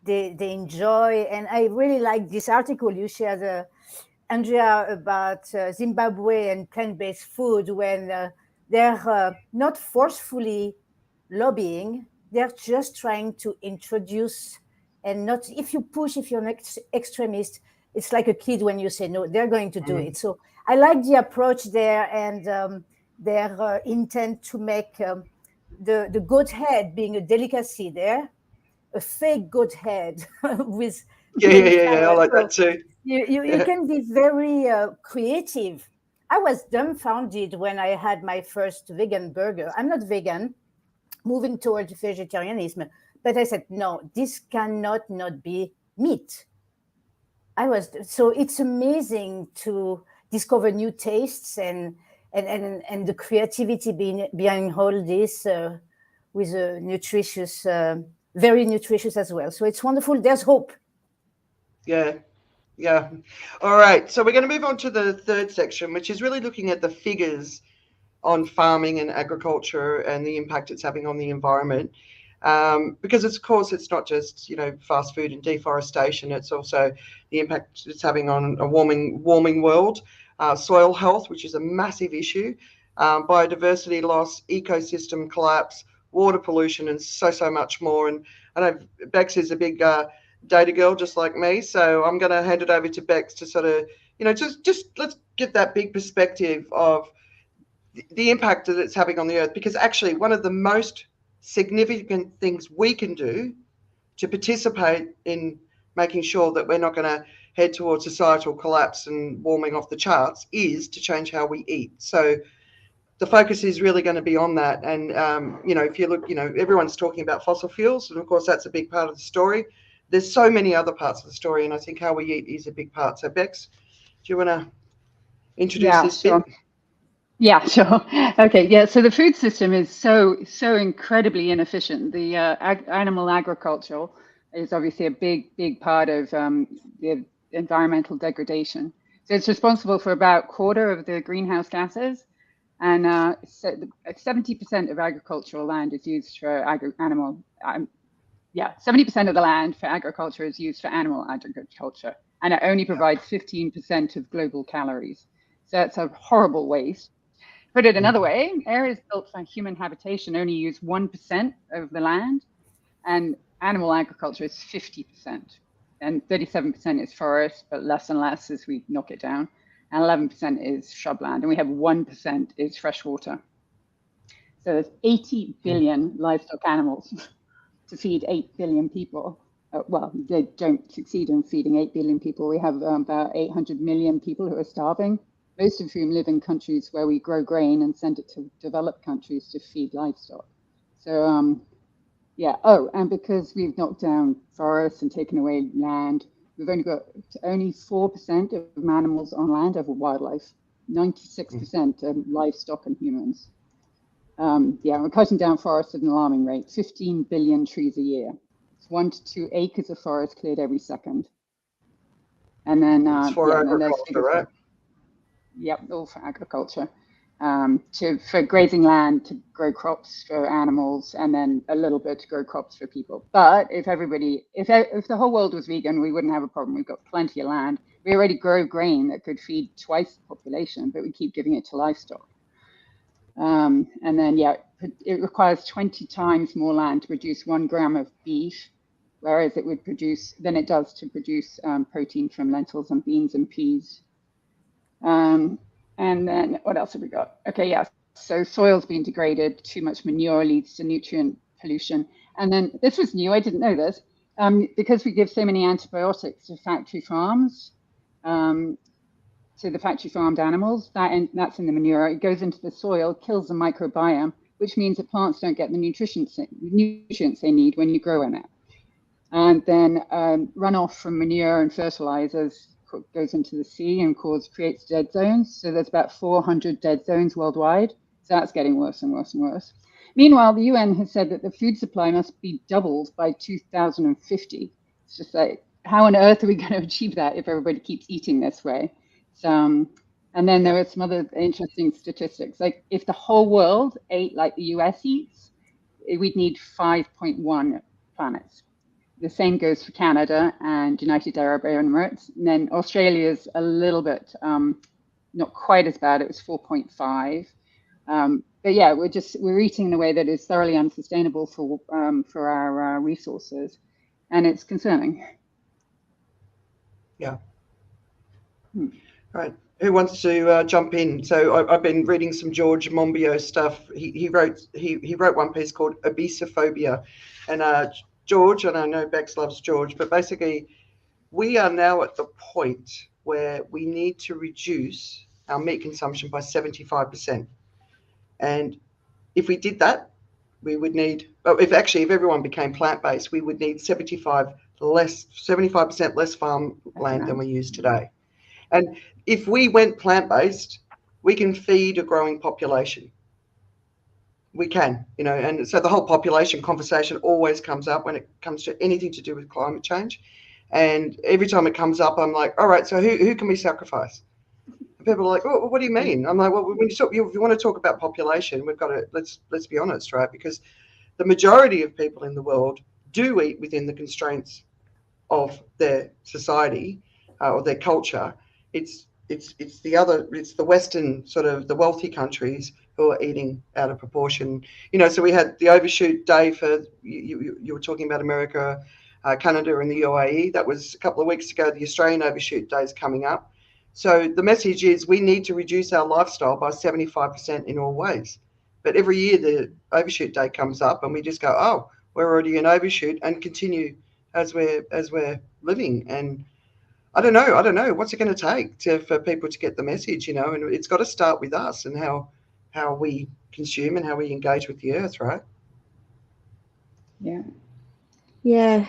they enjoy. And I really like this article you shared, Andrea, about Zimbabwe and plant-based food, when they're not forcefully lobbying, they're just trying to introduce, and not, if you push, if you're an extremist, it's like a kid when you say no, they're going to do it. So I like the approach there, and their intent to make the goat head being a delicacy there, a fake goat head with I like that too. You can be very creative. I was dumbfounded when I had my first vegan burger. I'm not vegan, moving towards vegetarianism, but I said, no, this cannot not be meat. So it's amazing to discover new tastes and the creativity behind all this with a nutritious, very nutritious as well. So it's wonderful. There's hope. Yeah. All right. So we're going to move on to the third section, which is really looking at the figures on farming and agriculture and the impact it's having on the environment. Because of course it's not just fast food and deforestation, it's also the impact it's having on a warming world, soil health, which is a massive issue, biodiversity loss, ecosystem collapse, water pollution, and so much more. And I know Bex is a big data girl just like me, so I'm going to hand it over to Bex to sort of just let's get that big perspective of the impact that it's having on the earth, because actually one of the most significant things we can do to participate in making sure that we're not going to head towards societal collapse and warming off the charts is to change how we eat. So the focus is really going to be on that. And, if you look, everyone's talking about fossil fuels, and of course that's a big part of the story. There's so many other parts of the story, and I think how we eat is a big part. So Bex, do you want to introduce this bit? Yeah, sure. Okay, yeah. So the food system is so incredibly inefficient. The animal agriculture is obviously a big part of the environmental degradation. So it's responsible for about a quarter of the greenhouse gases, and 70% of agricultural land is used for 70% of the land for agriculture is used for animal agriculture, and it only provides 15% of global calories. So that's a horrible waste. Put it another way, areas built for human habitation only use 1% of the land, and animal agriculture is 50%. And 37% is forest, but less and less as we knock it down. And 11% is shrubland, and we have 1% is freshwater. So there's 80 billion livestock animals to feed 8 billion people. Well, they don't succeed in feeding 8 billion people. We have about 800 million people who are starving, most of whom live in countries where we grow grain and send it to developed countries to feed livestock. So, and because we've knocked down forests and taken away land, we've only got 4% of animals on land over wildlife, 96% of livestock and humans. we're cutting down forests at an alarming rate, 15 billion trees a year. It's 1 to 2 acres of forest cleared every second. And then, it's for agriculture, right? Yep, all for agriculture. For grazing land, to grow crops for animals, and then a little bit to grow crops for people. But if the whole world was vegan, we wouldn't have a problem. We've got plenty of land. We already grow grain that could feed twice the population, but we keep giving it to livestock. And then, it requires 20 times more land to produce 1 gram of beef, whereas it would produce than it does to produce protein from lentils and beans and peas. And then what else have we got? Okay, yeah. So soil's being degraded, too much manure leads to nutrient pollution. And then this was new, I didn't know this, because we give so many antibiotics to factory farms, to the factory farmed animals, that's in the manure. It goes into the soil, kills the microbiome, which means that plants don't get the nutrients they need when you grow in it. And then runoff from manure and fertilizers goes into the sea and creates dead zones. So there's about 400 dead zones worldwide. So that's getting worse and worse and worse. Meanwhile, the UN has said that the food supply must be doubled by 2050. It's just like, how on earth are we going to achieve that if everybody keeps eating this way? So, and then there are some other interesting statistics. Like if the whole world ate like the US eats, we'd need 5.1 planets. The same goes for Canada and United Arab Emirates. And then Australia's a little bit, not quite as bad. It was 4.5. But yeah, we're eating in a way that is thoroughly unsustainable for our resources, and it's concerning. Yeah. Right. Who wants to jump in? So I've been reading some George Monbiot stuff. He wrote one piece called Obesophobia, and George, and I know Bex loves George, but basically we are now at the point where we need to reduce our meat consumption by 75%. And if we did that, we would need, if everyone became plant-based, we would need 75% less farmland than we use today. And if we went plant-based, we can feed a growing population. We can, and so the whole population conversation always comes up when it comes to anything to do with climate change. And every time it comes up, I'm like, all right, so who can we sacrifice? And people are like, oh, what do you mean? I'm like, well, if you want to talk about population, we've got to, let's be honest, right? Because the majority of people in the world do eat within the constraints of their society or their culture. It's the Western sort of the wealthy countries who are eating out of proportion. So we had the overshoot day for you were talking about America, Canada, and the UAE. That was a couple of weeks ago. The Australian overshoot day is coming up. So the message is we need to reduce our lifestyle by 75% in all ways. But every year the overshoot day comes up and we just go, oh, we're already in overshoot, and continue as we're living. And I don't know what's it going to take for people to get the message, and it's got to start with us and how we consume and how we engage with the earth, right? Yeah.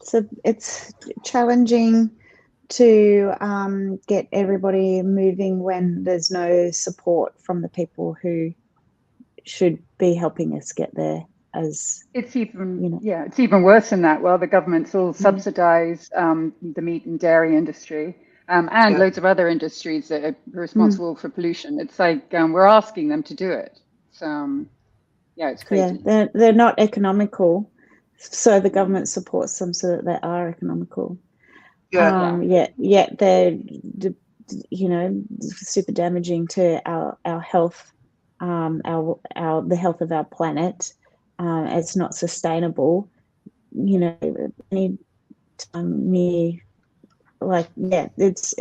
So it's challenging to get everybody moving when there's no support from the people who should be helping us get there. It's even it's even worse than that. Well, the governments all subsidize the meat and dairy industry and loads of other industries that are responsible for pollution. It's like we're asking them to do it. So it's crazy. Yeah, they're not economical, so the government supports them so that they are economical. Yet they're super damaging to our health, the health of our planet. It's not sustainable. Any time near, it's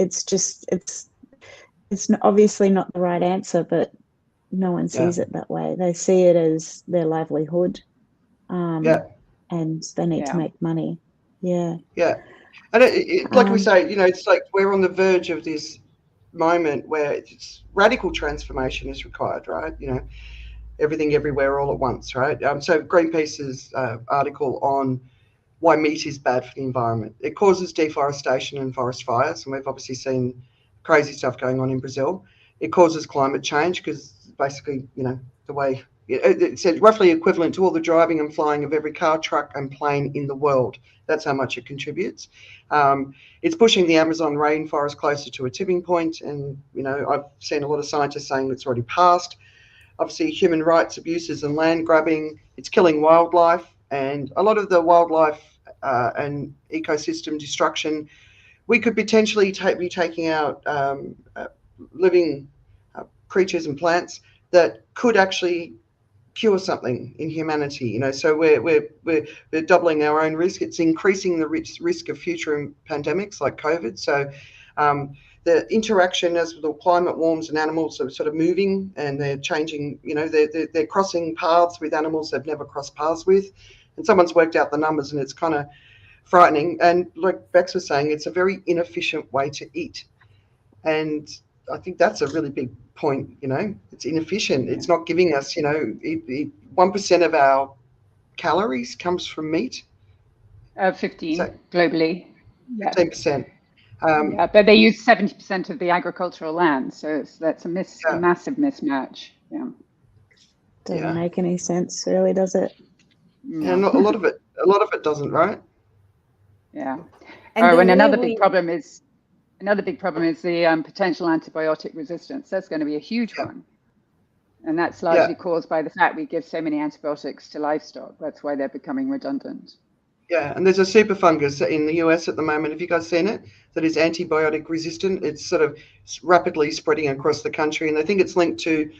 obviously not the right answer, but no one sees it that way. They see it as their livelihood, and they need to make money. And like we say, it's like we're on the verge of this moment where it's radical transformation is required, right? Everything everywhere all at once, right? So Greenpeace's article on why meat is bad for the environment. It causes deforestation and forest fires, and we've obviously seen crazy stuff going on in Brazil. It causes climate change because basically, the way it said roughly equivalent to all the driving and flying of every car, truck, and plane in the world. That's how much it contributes. It's pushing the Amazon rainforest closer to a tipping point, and I've seen a lot of scientists saying it's already passed. Obviously, human rights abuses and land grabbing. It's killing wildlife, and a lot of the wildlife and ecosystem destruction. We could potentially be taking out living creatures and plants that could actually cure something in humanity. So we're doubling our own risk. It's increasing the risk of future pandemics like COVID. So the interaction as the climate warms and animals are sort of moving and they're changing. They're crossing paths with animals they've never crossed paths with, and someone's worked out the numbers, and it's kind of frightening. And like Bex was saying, it's a very inefficient way to eat, and I think that's a really big point. It's inefficient. It's not giving us 1% of our calories comes from meat. 15 globally. 15%. Yeah, but they use 70% of the agricultural land, so that's a massive mismatch. Yeah, doesn't make any sense, really, does it? Yeah, a lot of it doesn't, right? Yeah. And another big problem is the potential antibiotic resistance. That's going to be a huge one, and that's largely caused by the fact we give so many antibiotics to livestock. That's why they're becoming redundant. Yeah, and there's a super fungus in the US at the moment. Have you guys seen it? That is antibiotic resistant. It's sort of rapidly spreading across the country, and I think it's linked to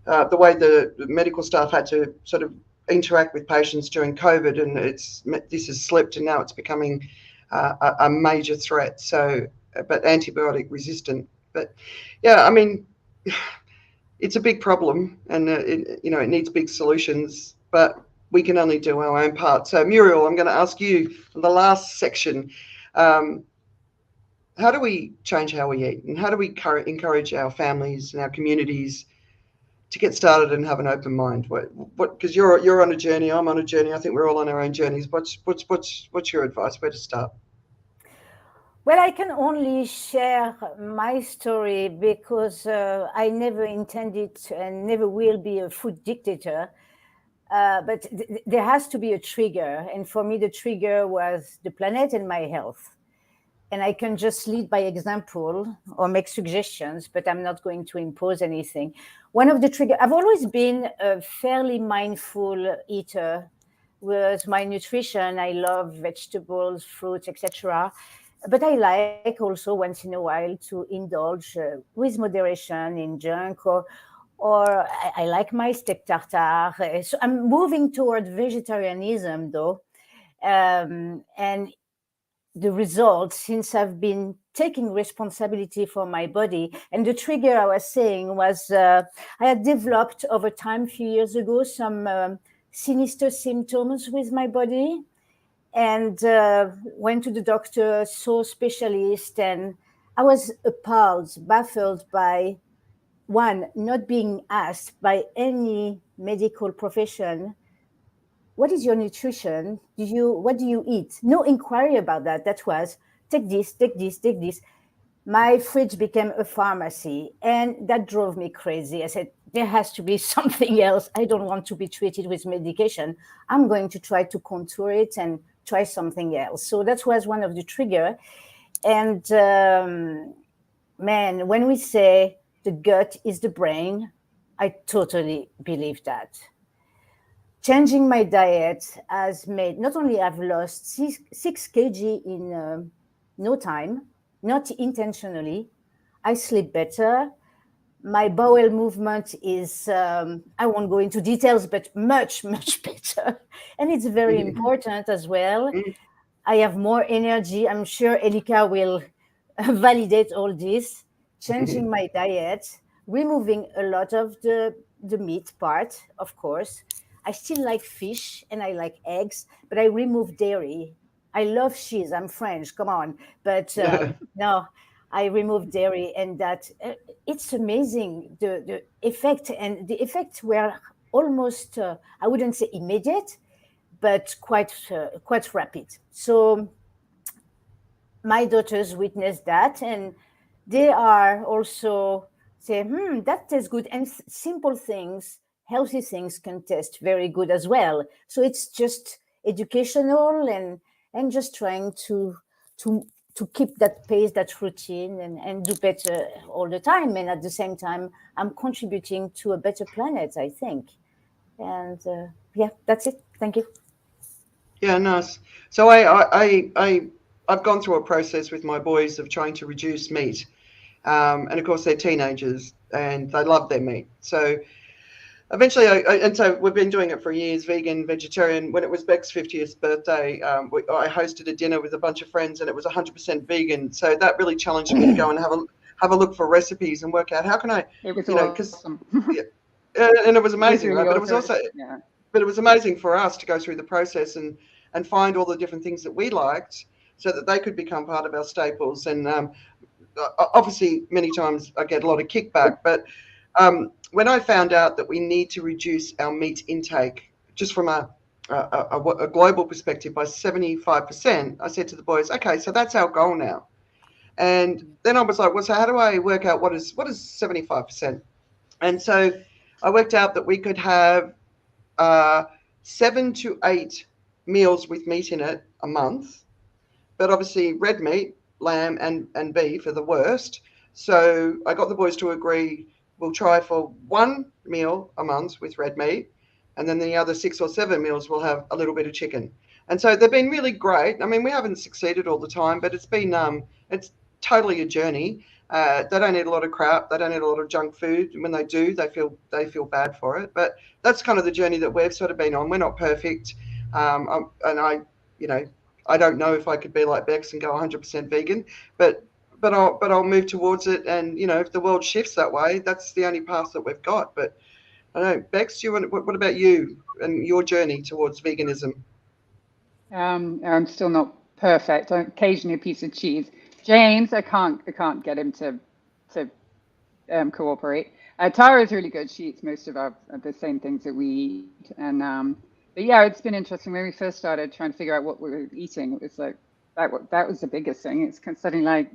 the way the medical staff had to sort of interact with patients during COVID, and this has slipped, and now it's becoming a major threat. So, but antibiotic resistant. But yeah, I mean, it's a big problem, and it needs big solutions, but we can only do our own part. So Muriel, I'm going to ask you in the last section, how do we change how we eat, and how do we encourage our families and our communities to get started and have an open mind? Because you're on a journey, I'm on a journey. I think we're all on our own journeys. What's your advice? Where to start? Well, I can only share my story because I never intended and never will be a food dictator. But there has to be a trigger. And for me, the trigger was the planet and my health. And I can just lead by example or make suggestions, but I'm not going to impose anything. One of the triggers, I've always been a fairly mindful eater with my nutrition. I love vegetables, fruits, etc. But I like also once in a while to indulge with moderation in junk, or I like my steak tartare. So I'm moving toward vegetarianism though. And the result, since I've been taking responsibility for my body, and the trigger I was saying was I had developed over time a few years ago some sinister symptoms with my body, and went to the doctor, saw a specialist, and I was appalled, baffled by one, not being asked by any medical profession, what is your nutrition? What do you eat? No inquiry about that. That was, take this, take this, take this. My fridge became a pharmacy, and that drove me crazy. I said, there has to be something else. I don't want to be treated with medication. I'm going to try to contour it and try something else. So that was one of the triggers. And man, when we say the gut is the brain, I totally believe that. Changing my diet has made, not only I've lost 6 kg in no time, not intentionally, I sleep better. My bowel movement is, I won't go into details, but much, much better. And it's very important as well. I have more energy. I'm sure Elika will validate all this. Changing my diet, removing a lot of the meat part, of course. I still like fish and I like eggs, but I remove dairy. I love cheese. I'm French, come on. But no, I remove dairy, and that it's amazing, the effect. And the effects were almost, I wouldn't say immediate, but quite rapid. So my daughters witnessed that, and they are also say, that tastes good. And simple things healthy things can taste very good as well. So it's just educational and just trying to keep that pace, that routine, and do better all the time. And at the same time, I'm contributing to a better planet, I think. And yeah, that's it. Thank you. Yeah, nice. So I've gone through a process with my boys of trying to reduce meat. And of course, they're teenagers and they love their meat. So eventually, and so we've been doing it for years, vegan, vegetarian. When it was Beck's 50th birthday, I hosted a dinner with a bunch of friends and it was 100% vegan. So that really challenged me to go and have a look for recipes and work out how can I, It was awesome. Yeah, And it was amazing, really right? But it awesome. was also, but it was amazing for us to go through the process and find all the different things that we liked so that they could become part of our staples. And obviously, many times I get a lot of kickback, but when I found out that we need to reduce our meat intake just from a global perspective by 75%, I said to the boys, okay, so that's our goal now. And then I was like, well, so how do I work out what is 75%? And so I worked out that we could have 7 to 8 meals with meat in it a month, but obviously red meat, lamb and beef are the worst. So I got the boys to agree we'll try for 1 meal a month with red meat, and then the other 6 or 7 meals will have a little bit of chicken. And so they've been really great. I mean, we haven't succeeded all the time, but it's been it's totally a journey. They don't eat a lot of crap. They don't eat a lot of junk food. When they do, they feel bad for it. But that's kind of the journey that we've sort of been on. We're not perfect, and I don't know if I could be like Bex and go 100% vegan, but I'll move towards it. And if the world shifts that way, that's the only path that we've got. But I don't know, Bex, what about you and your journey towards veganism? I'm still not perfect. Occasionally a piece of cheese. James, I can't get him to cooperate. Tara's really good. She eats most of the same things that we eat. And but yeah, it's been interesting. When we first started trying to figure out what we were eating, it was like that was the biggest thing. It's suddenly like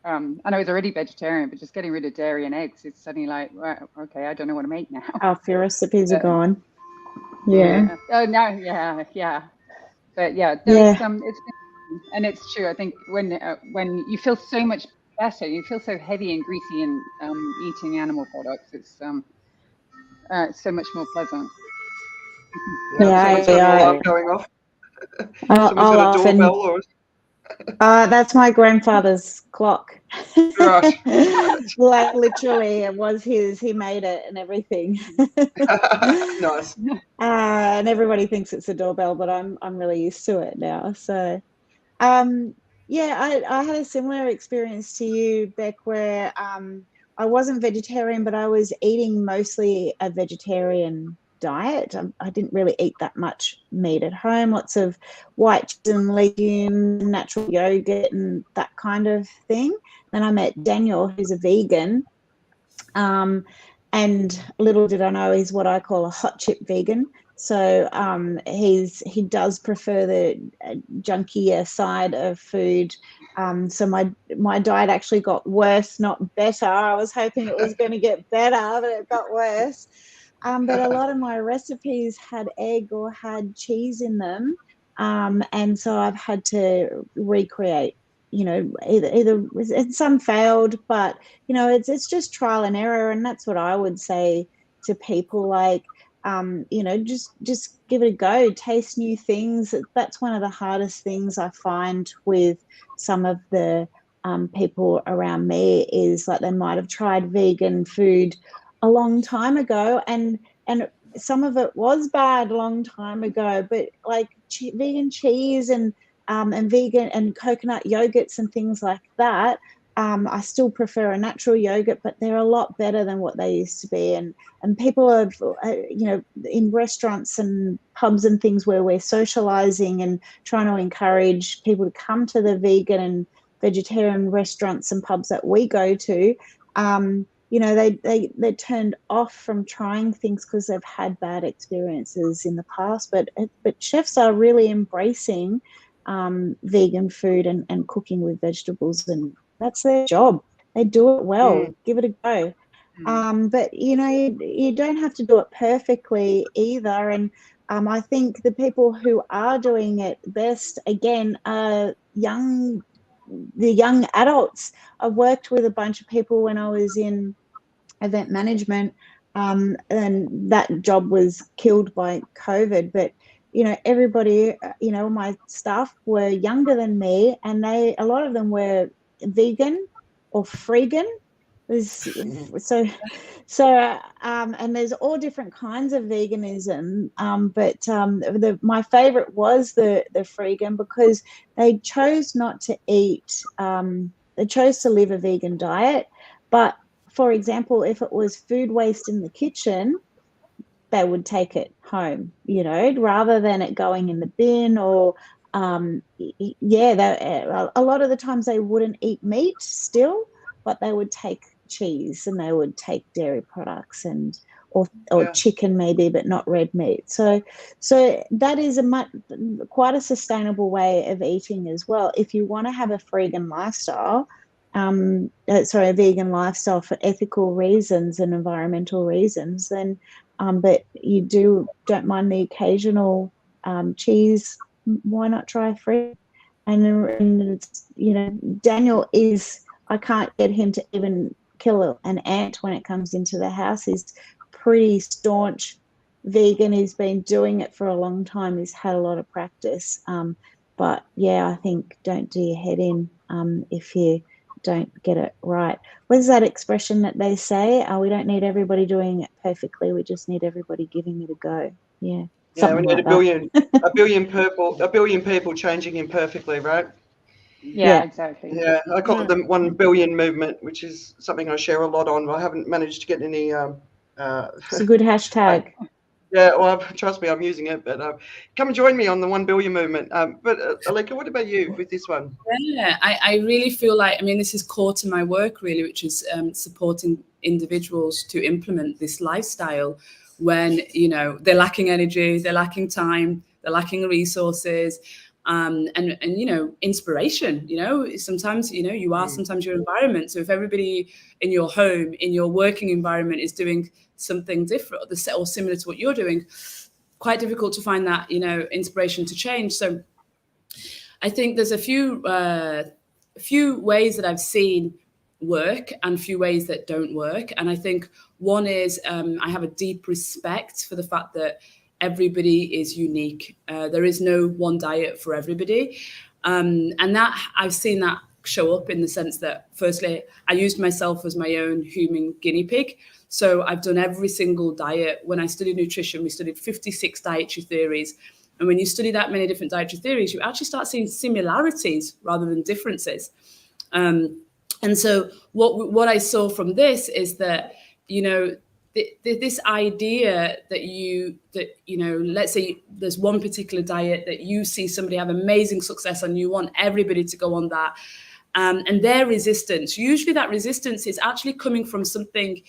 and I was already vegetarian, but just getting rid of dairy and eggs, it's suddenly like, well, okay, I don't know what to make now. Half your recipes are gone. Yeah. Oh no, yeah. But yeah, it's been, and it's true. I think when you feel so much better, you feel so heavy and greasy in eating animal products. It's so much more pleasant. Someone's got an alarm going off. Someone's got a doorbell or. That's my grandfather's clock. Right. Like literally, it was his. He made it and everything. Nice. And everybody thinks it's a doorbell, but I'm really used to it now. So, yeah, I had a similar experience to you, Beck, where I wasn't vegetarian, but I was eating mostly a vegetarian diet. I didn't really eat that much meat at home, lots of white cheese and legumes, natural yogurt and that kind of thing. Then I met Daniel, who's a vegan, and little did I know he's what I call a hot chip vegan. So he does prefer the junkier side of food. So my diet actually got worse, not better. I was hoping it was going to get better, but it got worse. But a lot of my recipes had egg or had cheese in them. And so I've had to recreate, either and some failed, but, it's just trial and error. And that's what I would say to people, like, just give it a go, taste new things. That's one of the hardest things I find with some of the people around me is like they might have tried vegan food a long time ago, and some of it was bad a long time ago, but like vegan cheese and vegan and coconut yogurts and things like that, I still prefer a natural yogurt, but they're a lot better than what they used to be. And people have, in restaurants and pubs and things where we're socializing and trying to encourage people to come to the vegan and vegetarian restaurants and pubs that we go to, they're turned off from trying things because they've had bad experiences in the past. But chefs are really embracing vegan food and cooking with vegetables, and that's their job. They do it well. Give it a go. But you don't have to do it perfectly either. And I think the people who are doing it best, again, are the young adults. I worked with a bunch of people when I was in event management, and that job was killed by COVID. But everybody, my staff were younger than me, and a lot of them were vegan or freegan. And there's all different kinds of veganism, but my favorite was the freegan, because they chose not to eat, they chose to live a vegan diet. But for example, if it was food waste in the kitchen, they would take it home, rather than it going in the bin. Or a lot of the times they wouldn't eat meat still, but they would take cheese and they would take dairy products or chicken maybe, but not red meat. So that is quite a sustainable way of eating as well. If you want to have a vegan lifestyle, a vegan lifestyle for ethical reasons and environmental reasons, then but you don't mind the occasional cheese, why not try free? And it's, Daniel is, I can't get him to even kill an ant when it comes into the house. He's pretty staunch vegan. He's been doing it for a long time. He's had a lot of practice. But yeah, I think don't do your head in if you don't get it right. What is that expression that they say? We don't need everybody doing it perfectly. We just need everybody giving it a go. Yeah. Yeah, we need a billion people changing imperfectly, right? Yeah, exactly. Yeah, I call it the 1 billion movement, which is something I share a lot on. I haven't managed to get any. It's a good hashtag. Yeah, well, trust me, I'm using it. But come and join me on the 1 billion movement. But Alika, what about you with this one? Yeah, I really feel like, this is core to my work, really, which is supporting individuals to implement this lifestyle when, they're lacking energy, they're lacking time, they're lacking resources. And inspiration, sometimes, you are sometimes your environment. So if everybody in your home, in your working environment is doing something different or similar to what you're doing, quite difficult to find that, inspiration to change. So I think there's a few ways that I've seen work and a few ways that don't work. And I think one is I have a deep respect for the fact that everybody is unique. There is no one diet for everybody. And that I've seen that show up in the sense that, firstly, I used myself as my own human guinea pig. So I've done every single diet. When I studied nutrition, we studied 56 dietary theories. And when you study that many different dietary theories, you actually start seeing similarities rather than differences. And so what I saw from this is that, this idea that let's say there's one particular diet that you see somebody have amazing success and you want everybody to go on that, and their resistance, usually that resistance is actually coming from something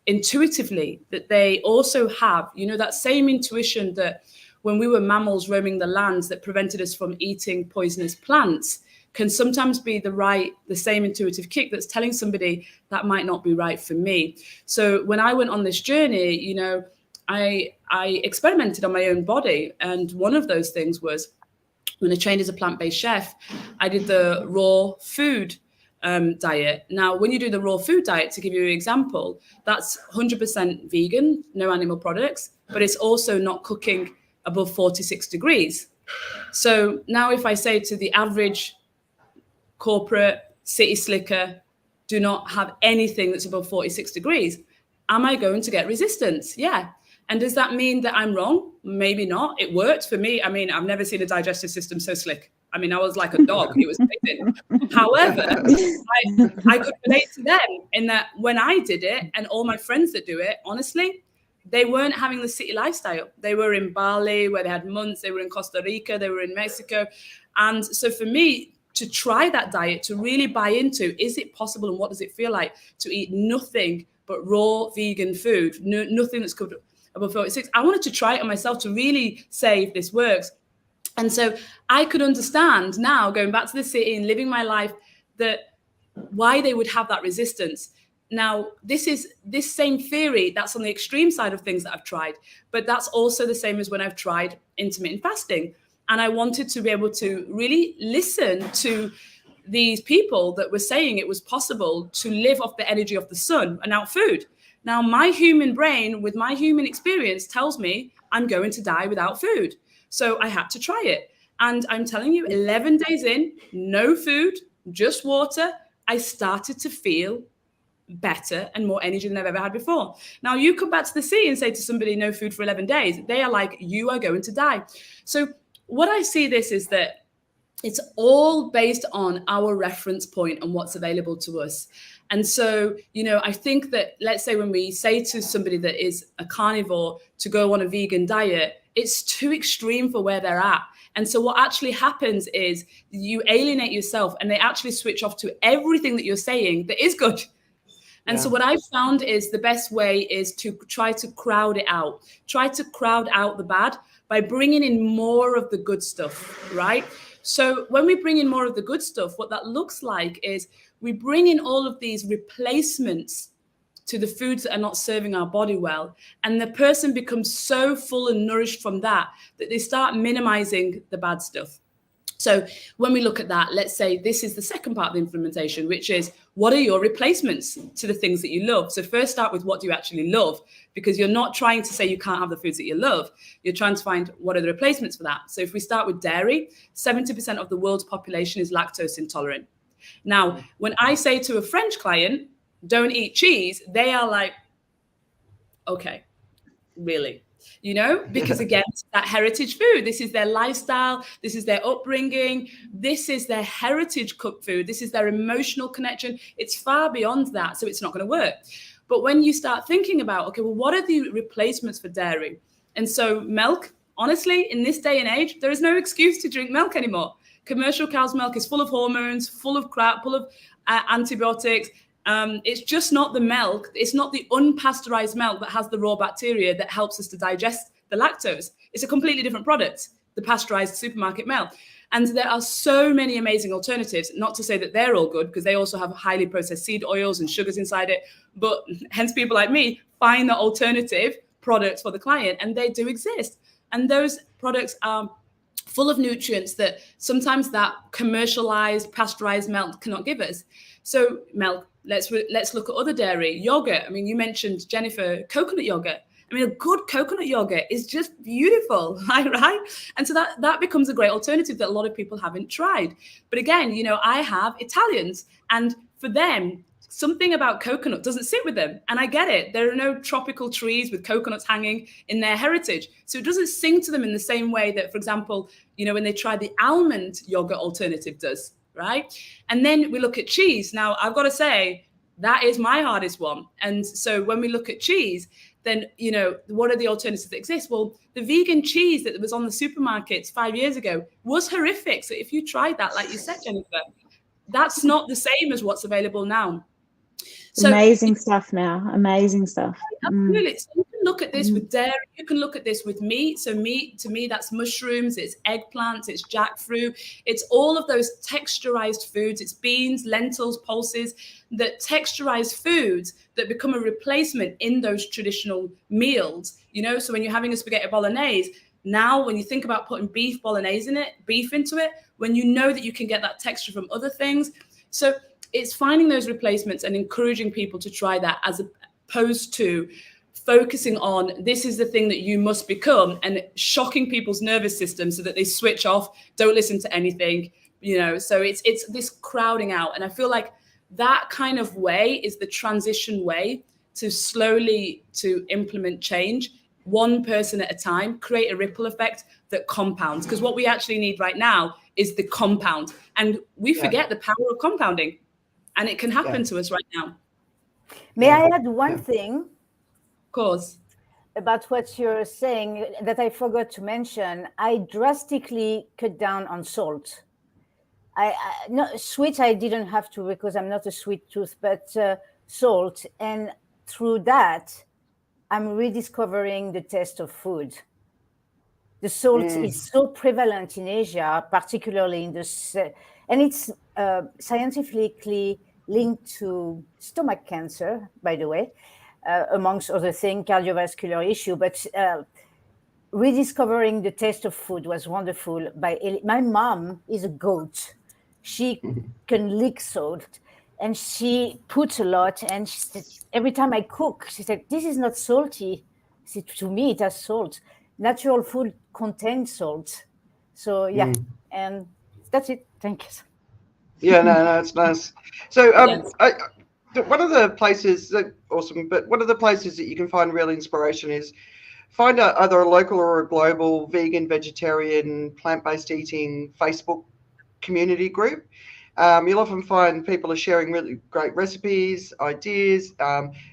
intuitively that they also have, that same intuition that when we were mammals roaming the lands that prevented us from eating poisonous plants can sometimes be the same intuitive kick that's telling somebody that might not be right for me. So when I went on this journey, I experimented on my own body. And one of those things was when I trained as a plant-based chef, I did the raw food diet. Now, when you do the raw food diet, to give you an example, that's 100% vegan, no animal products, but it's also not cooking above 46 degrees. So now if I say to the average corporate city slicker, do not have anything that's above 46 degrees, am I going to get resistance? Yeah. And does that mean that I'm wrong? Maybe not. It worked for me. I've never seen a digestive system so slick. I was like a dog. It was amazing. However, I could relate to them in that when I did it, and all my friends that do it, honestly, they weren't having the city lifestyle. They were in Bali, where they had months. They were in Costa Rica. They were in Mexico. And so for me, to try that diet, to really buy into, is it possible and what does it feel like to eat nothing but raw vegan food, nothing that's covered above 46? I wanted to try it on myself to really say if this works. And so I could understand now, going back to the city and living my life, that why they would have that resistance. Now, this is this same theory that's on the extreme side of things that I've tried, but that's also the same as when I've tried intermittent fasting. And I wanted to be able to really listen to these people that were saying it was possible to live off the energy of the sun and out food. Now, my human brain, with my human experience, tells me I'm going to die without food. So I had to try it. And I'm telling you, 11 days in, no food, just water, I started to feel better and more energy than I've ever had before. Now, you come back to the sea and say to somebody, no food for 11 days, they are like, you are going to die. So what I see this is that it's all based on our reference point and what's available to us. And so, you know, I think that, let's say when we say to somebody that is a carnivore to go on a vegan diet, it's too extreme for where they're at. And so what actually happens is you alienate yourself and they actually switch off to everything that you're saying that is good. And so what I've found is the best way is to try to crowd it out. Try to crowd out the bad by bringing in more of the good stuff, right? So when we bring in more of the good stuff, what that looks like is we bring in all of these replacements to the foods that are not serving our body well. And the person becomes so full and nourished from that they start minimizing the bad stuff. So when we look at that, let's say this is the second part of the implementation, which is what are your replacements to the things that you love? So first start with what do you actually love? Because you're not trying to say you can't have the foods that you love. You're trying to find what are the replacements for that. So if we start with dairy, 70% of the world's population is lactose intolerant. Now, when I say to a French client, don't eat cheese, they are like, okay, really? You know, because again, it's that heritage food. This is their lifestyle. This is their upbringing. This is their heritage cooked food. This is their emotional connection. It's far beyond that. So it's not going to work. But when you start thinking about, okay, well, what are the replacements for dairy? And so milk, honestly, in this day and age, there is no excuse to drink milk anymore. Commercial cow's milk is full of hormones, full of crap, full of antibiotics. It's just not the milk. It's not the unpasteurized milk that has the raw bacteria that helps us to digest the lactose. It's a completely different product, the pasteurized supermarket milk. And there are so many amazing alternatives, not to say that they're all good, because they also have highly processed seed oils and sugars inside it. But hence people like me find the alternative products for the client, and they do exist. And those products are full of nutrients that sometimes that commercialized pasteurized milk cannot give us. So milk, let's look at other dairy. Yogurt, I mean, you mentioned, Jennifer, coconut yogurt. I mean, a good coconut yogurt is just beautiful, right? And so that becomes a great alternative that a lot of people haven't tried. But again, you know, I have Italians, and for them, something about coconut doesn't sit with them. And I get it. There are no tropical trees with coconuts hanging in their heritage. So it doesn't sing to them in the same way that, for example, you know, when they try the almond yogurt alternative does, right? And then we look at cheese. Now, I've got to say, that is my hardest one. And so when we look at cheese, then, you know, what are the alternatives that exist? Well, the vegan cheese that was on the supermarkets 5 years ago was horrific. So if you tried that, like you said, Jennifer, that's not the same as what's available now. So, amazing stuff now. Amazing stuff. Absolutely. So you can look at this with dairy. You can look at this with meat. So meat, to me, that's mushrooms, it's eggplants, it's jackfruit. It's all of those texturized foods. It's beans, lentils, pulses, that texturized foods that become a replacement in those traditional meals. You know, so when you're having a spaghetti bolognese, now when you think about putting beef into it, when you know that you can get that texture from other things. So it's finding those replacements and encouraging people to try that, as opposed to focusing on this is the thing that you must become and shocking people's nervous system so that they switch off, don't listen to anything, you know. So it's this crowding out. And I feel like that kind of way is the transition way to slowly to implement change, one person at a time, create a ripple effect that compounds. Because what we actually need right now is the compound. And we forget the power of compounding. And it can happen to us right now. May I add one thing? Of course. About what you're saying that I forgot to mention. I drastically cut down on salt. Sweet I didn't have to, because I'm not a sweet tooth, but salt. And through that, I'm rediscovering the taste of food. The salt is so prevalent in Asia, particularly in and it's scientifically linked to stomach cancer, by the way, amongst other things, cardiovascular issue. But rediscovering the taste of food was wonderful. My mom is a goat. She can lick salt, and she puts a lot. And she said, every time I cook, she said, "This is not salty." I said, "To me, it has salt. Natural food contains salt." So yeah, and that's it. Thank you. Yeah, no, it's nice. So, Yes. one of the places that awesome, but one of the places that you can find real inspiration is find either a local or a global vegan, vegetarian, plant-based eating Facebook community group. You'll often find people are sharing really great recipes, ideas.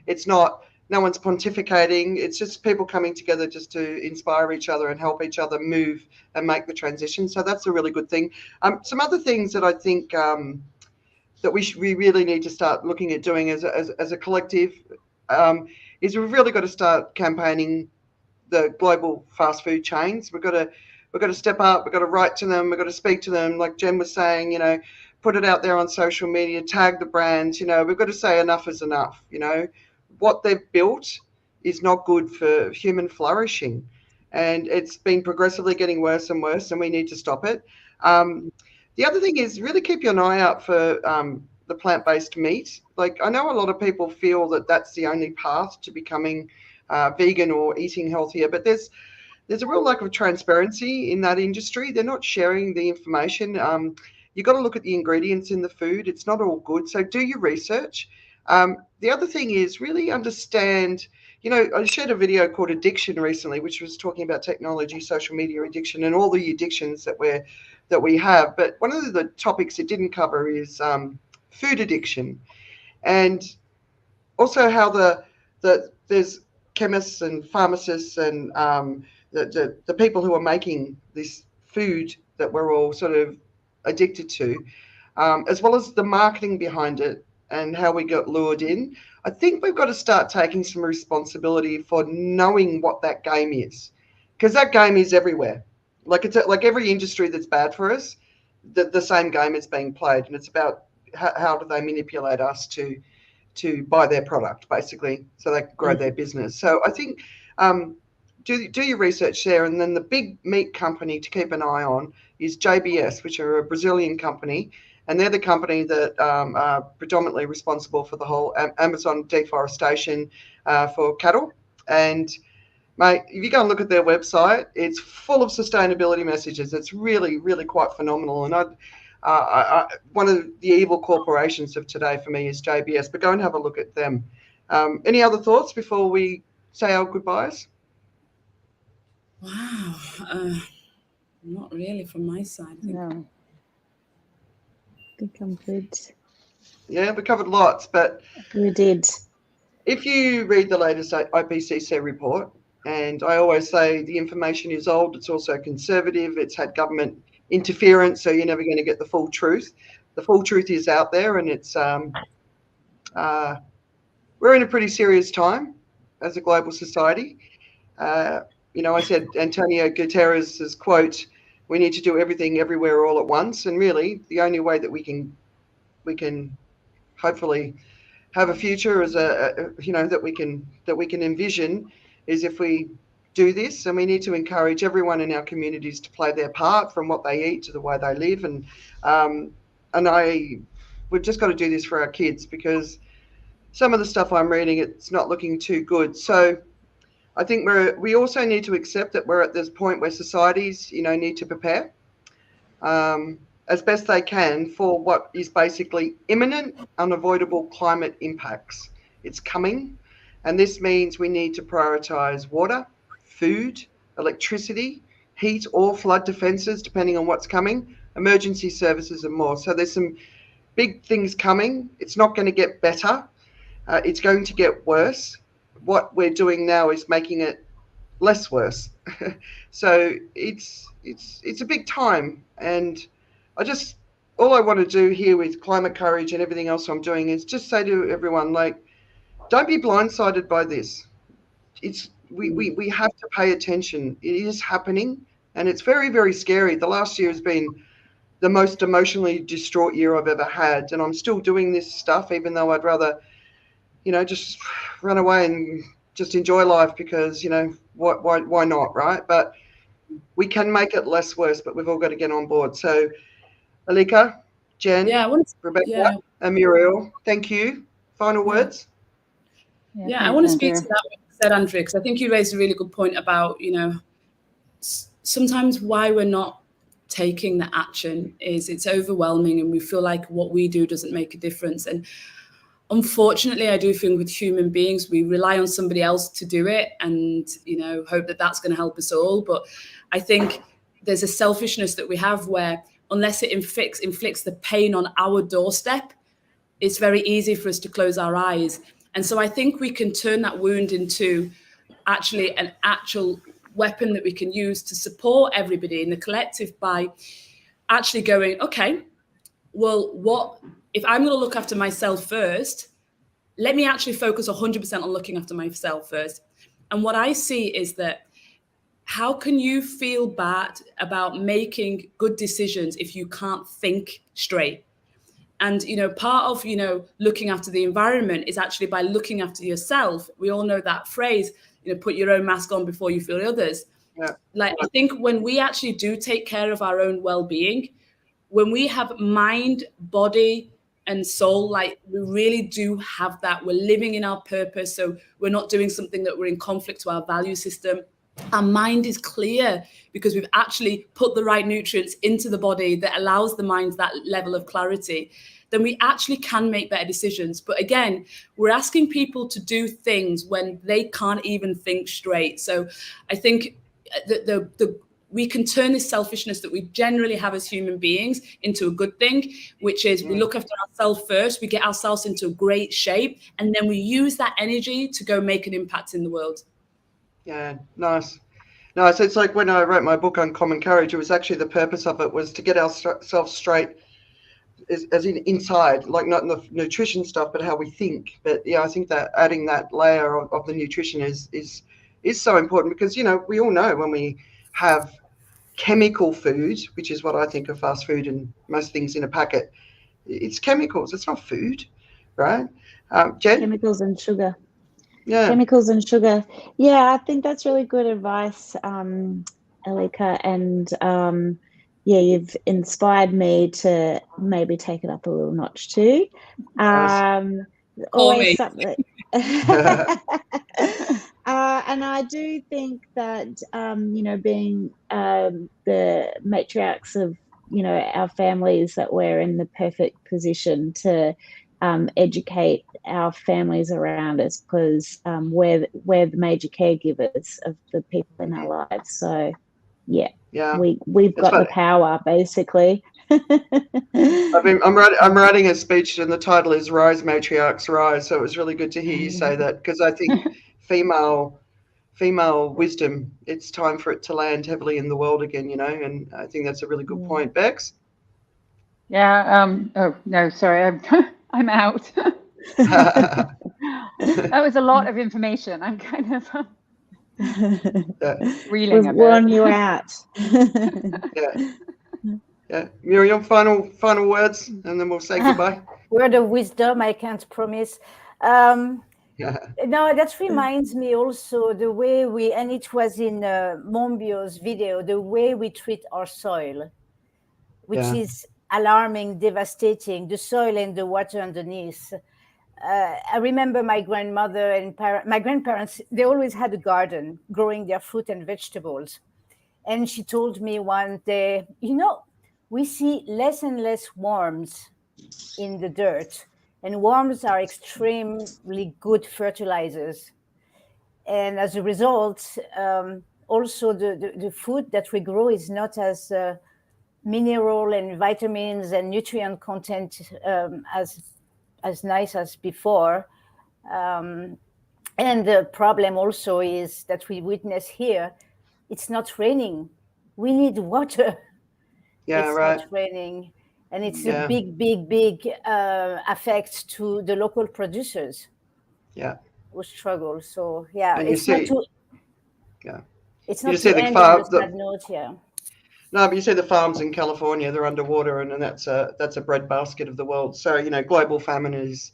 It's not, no one's pontificating. It's just people coming together just to inspire each other and help each other move and make the transition. So that's a really good thing. Some other things that I think that we really need to start looking at doing as a collective is we've really got to start campaigning the global fast food chains. We've got to step up. We've got to write to them. We've got to speak to them. Like Jen was saying, put it out there on social media, tag the brands. We've got to say enough is enough. What they've built is not good for human flourishing, and it's been progressively getting worse and worse, and we need to stop it. The other thing is really keep an eye out for the plant-based meat. Like, I know a lot of people feel that that's the only path to becoming vegan or eating healthier, but there's a real lack of transparency in that industry. They're not sharing the information. You've got to look at the ingredients in the food. It's not all good. So do your research. The other thing is really understand, I shared a video called Addiction recently, which was talking about technology, social media addiction, and all the addictions that we have. But one of the topics it didn't cover is food addiction, and also how there's chemists and pharmacists and the people who are making this food that we're all sort of addicted to, as well as the marketing behind it and how we got lured in. I think we've got to start taking some responsibility for knowing what that game is, because that game is everywhere. Like it's like every industry that's bad for us, the same game is being played, and it's about how do they manipulate us to buy their product, basically, so they can grow their business. So I think do your research there. And then the big meat company to keep an eye on is JBS, which are a Brazilian company, and they're the company that are predominantly responsible for the whole Amazon deforestation for cattle. And mate, if you go and look at their website, it's full of sustainability messages. It's really, really quite phenomenal. And one of the evil corporations of today for me is JBS, but go and have a look at them. Any other thoughts before we say our goodbyes? Wow. Not really from my side. No. I think I'm good. Yeah, we covered lots, but We did. if you read the latest IPCC report, and I always say the information is old, it's also conservative, it's had government interference, so you're never going to get the full truth. The full truth is out there, and it's we're in a pretty serious time as a global society. I said António Guterres' quote, "We need to do everything everywhere all at once," and really the only way that we can hopefully have a future as that we can envision is if we do this. And we need to encourage everyone in our communities to play their part, from what they eat to the way they live. And we've just got to do this for our kids, because some of the stuff I'm reading, it's not looking too good. So I think we also need to accept that we're at this point where societies, need to prepare as best they can for what is basically imminent, unavoidable climate impacts. It's coming, and this means we need to prioritise water, food, electricity, heat or flood defences, depending on what's coming, emergency services and more. So there's some big things coming. It's not going to get better. It's going to get worse. What we're doing now is making it less worse. So it's a big time. And all I want to do here with Climate Courage and everything else I'm doing is just say to everyone, don't be blindsided by this. We have to pay attention. It is happening, and it's very, very scary. The last year has been the most emotionally distraught year I've ever had, and I'm still doing this stuff, even though I'd rather, just run away and just enjoy life because, why not, right? But we can make it less worse, but we've all got to get on board. So, Alika, Jen, Rebecca, and Muriel, thank you. Final words? Yeah, I want to speak to that what you said, Andrea, because I think you raised a really good point about, sometimes why we're not taking the action is it's overwhelming and we feel like what we do doesn't make a difference. And unfortunately, I do think with human beings, we rely on somebody else to do it and, hope that that's going to help us all. But I think there's a selfishness that we have where unless it inflicts the pain on our doorstep, it's very easy for us to close our eyes. And so I think we can turn that wound into actually an actual weapon that we can use to support everybody in the collective by actually going, okay, well, what if I'm going to look after myself first? Let me actually focus 100% on looking after myself first. And what I see is that how can you feel bad about making good decisions if you can't think straight? And, part of, looking after the environment is actually by looking after yourself. We all know that phrase, put your own mask on before you feel others. Yeah. Like, I think when we actually do take care of our own well-being, when we have mind, body, and soul, like we really do have that. We're living in our purpose. So we're not doing something that we're in conflict to our value system. Our mind is clear because we've actually put the right nutrients into the body that allows the mind that level of clarity. Then we actually can make better decisions. But again, we're asking people to do things when they can't even think straight. So I think we can turn this selfishness that we generally have as human beings into a good thing, which is we look after ourselves first, we get ourselves into a great shape, and then we use that energy to go make an impact in the world. Yeah, nice. It's like when I wrote my book Uncommon Courage, it was actually the purpose of it was to get ourselves straight as in inside, like not in the nutrition stuff, but how we think. But yeah, I think that adding that layer of the nutrition is so important because, we all know when we have chemical food, which is what I think of fast food and most things in a packet, it's chemicals. It's not food, right? Jen? Chemicals and sugar. Yeah. Chemicals and sugar. Yeah, I think that's really good advice, Alika. And you've inspired me to maybe take it up a little notch too. Always something. And I do think that, being the matriarchs of, our families, that we're in the perfect position to educate our families around us because we're the major caregivers of the people in our lives. So, we've got the power, basically. I'm writing a speech, and the title is "Rise, Matriarchs, Rise." So it was really good to hear you say that because I think female wisdom, it's time for it to land heavily in the world again, and I think that's a really good point. Bex? Yeah. Oh no, sorry, I'm out. That was a lot of information. I'm kind of reeling a bit. Worn you out. Yeah. Miriam, final words, and then we'll say goodbye. Word of wisdom, I can't promise. No, that reminds me also the way and it was in Monbiot's video, the way we treat our soil, which is alarming, devastating, the soil and the water underneath. I remember my grandmother and my grandparents, they always had a garden growing their fruit and vegetables. And she told me one day, we see less and less worms in the dirt. And worms are extremely good fertilizers. And as a result, also the food that we grow is not as mineral and vitamins and nutrient content as nice as before. And the problem also is that we witness here, it's not raining. We need water. Yeah, it's not raining. And it's a big effect to the local producers. Yeah. Who struggle. So it's not to end on a sad note, No, but you see the farms in California, they're underwater, and that's a breadbasket of the world. So, you know, global famine is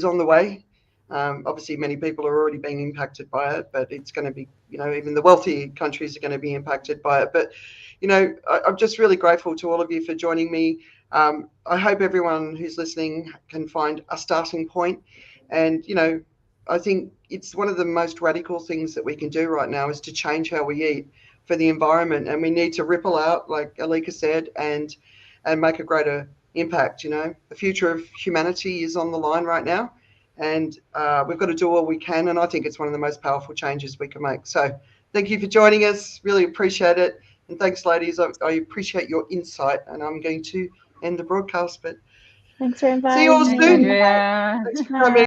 on the way. Obviously, many people are already being impacted by it, but it's going to be, you know, even the wealthy countries are going to be impacted by it. But, you know, I'm just really grateful to all of you for joining me. I hope everyone who's listening can find a starting point. And, you know, I think it's one of the most radical things that we can do right now is to change how we eat for the environment. And we need to ripple out, like Alika said, and make a greater impact. You know, the future of humanity is on the line right now. And we've got to do all we can. And I think it's one of the most powerful changes we can make. So thank you for joining us. Really appreciate it. And thanks, ladies. I appreciate your insight. And I'm going to end the broadcast. But Thanks for see you all inviting soon. me. Andrea. Thanks for coming.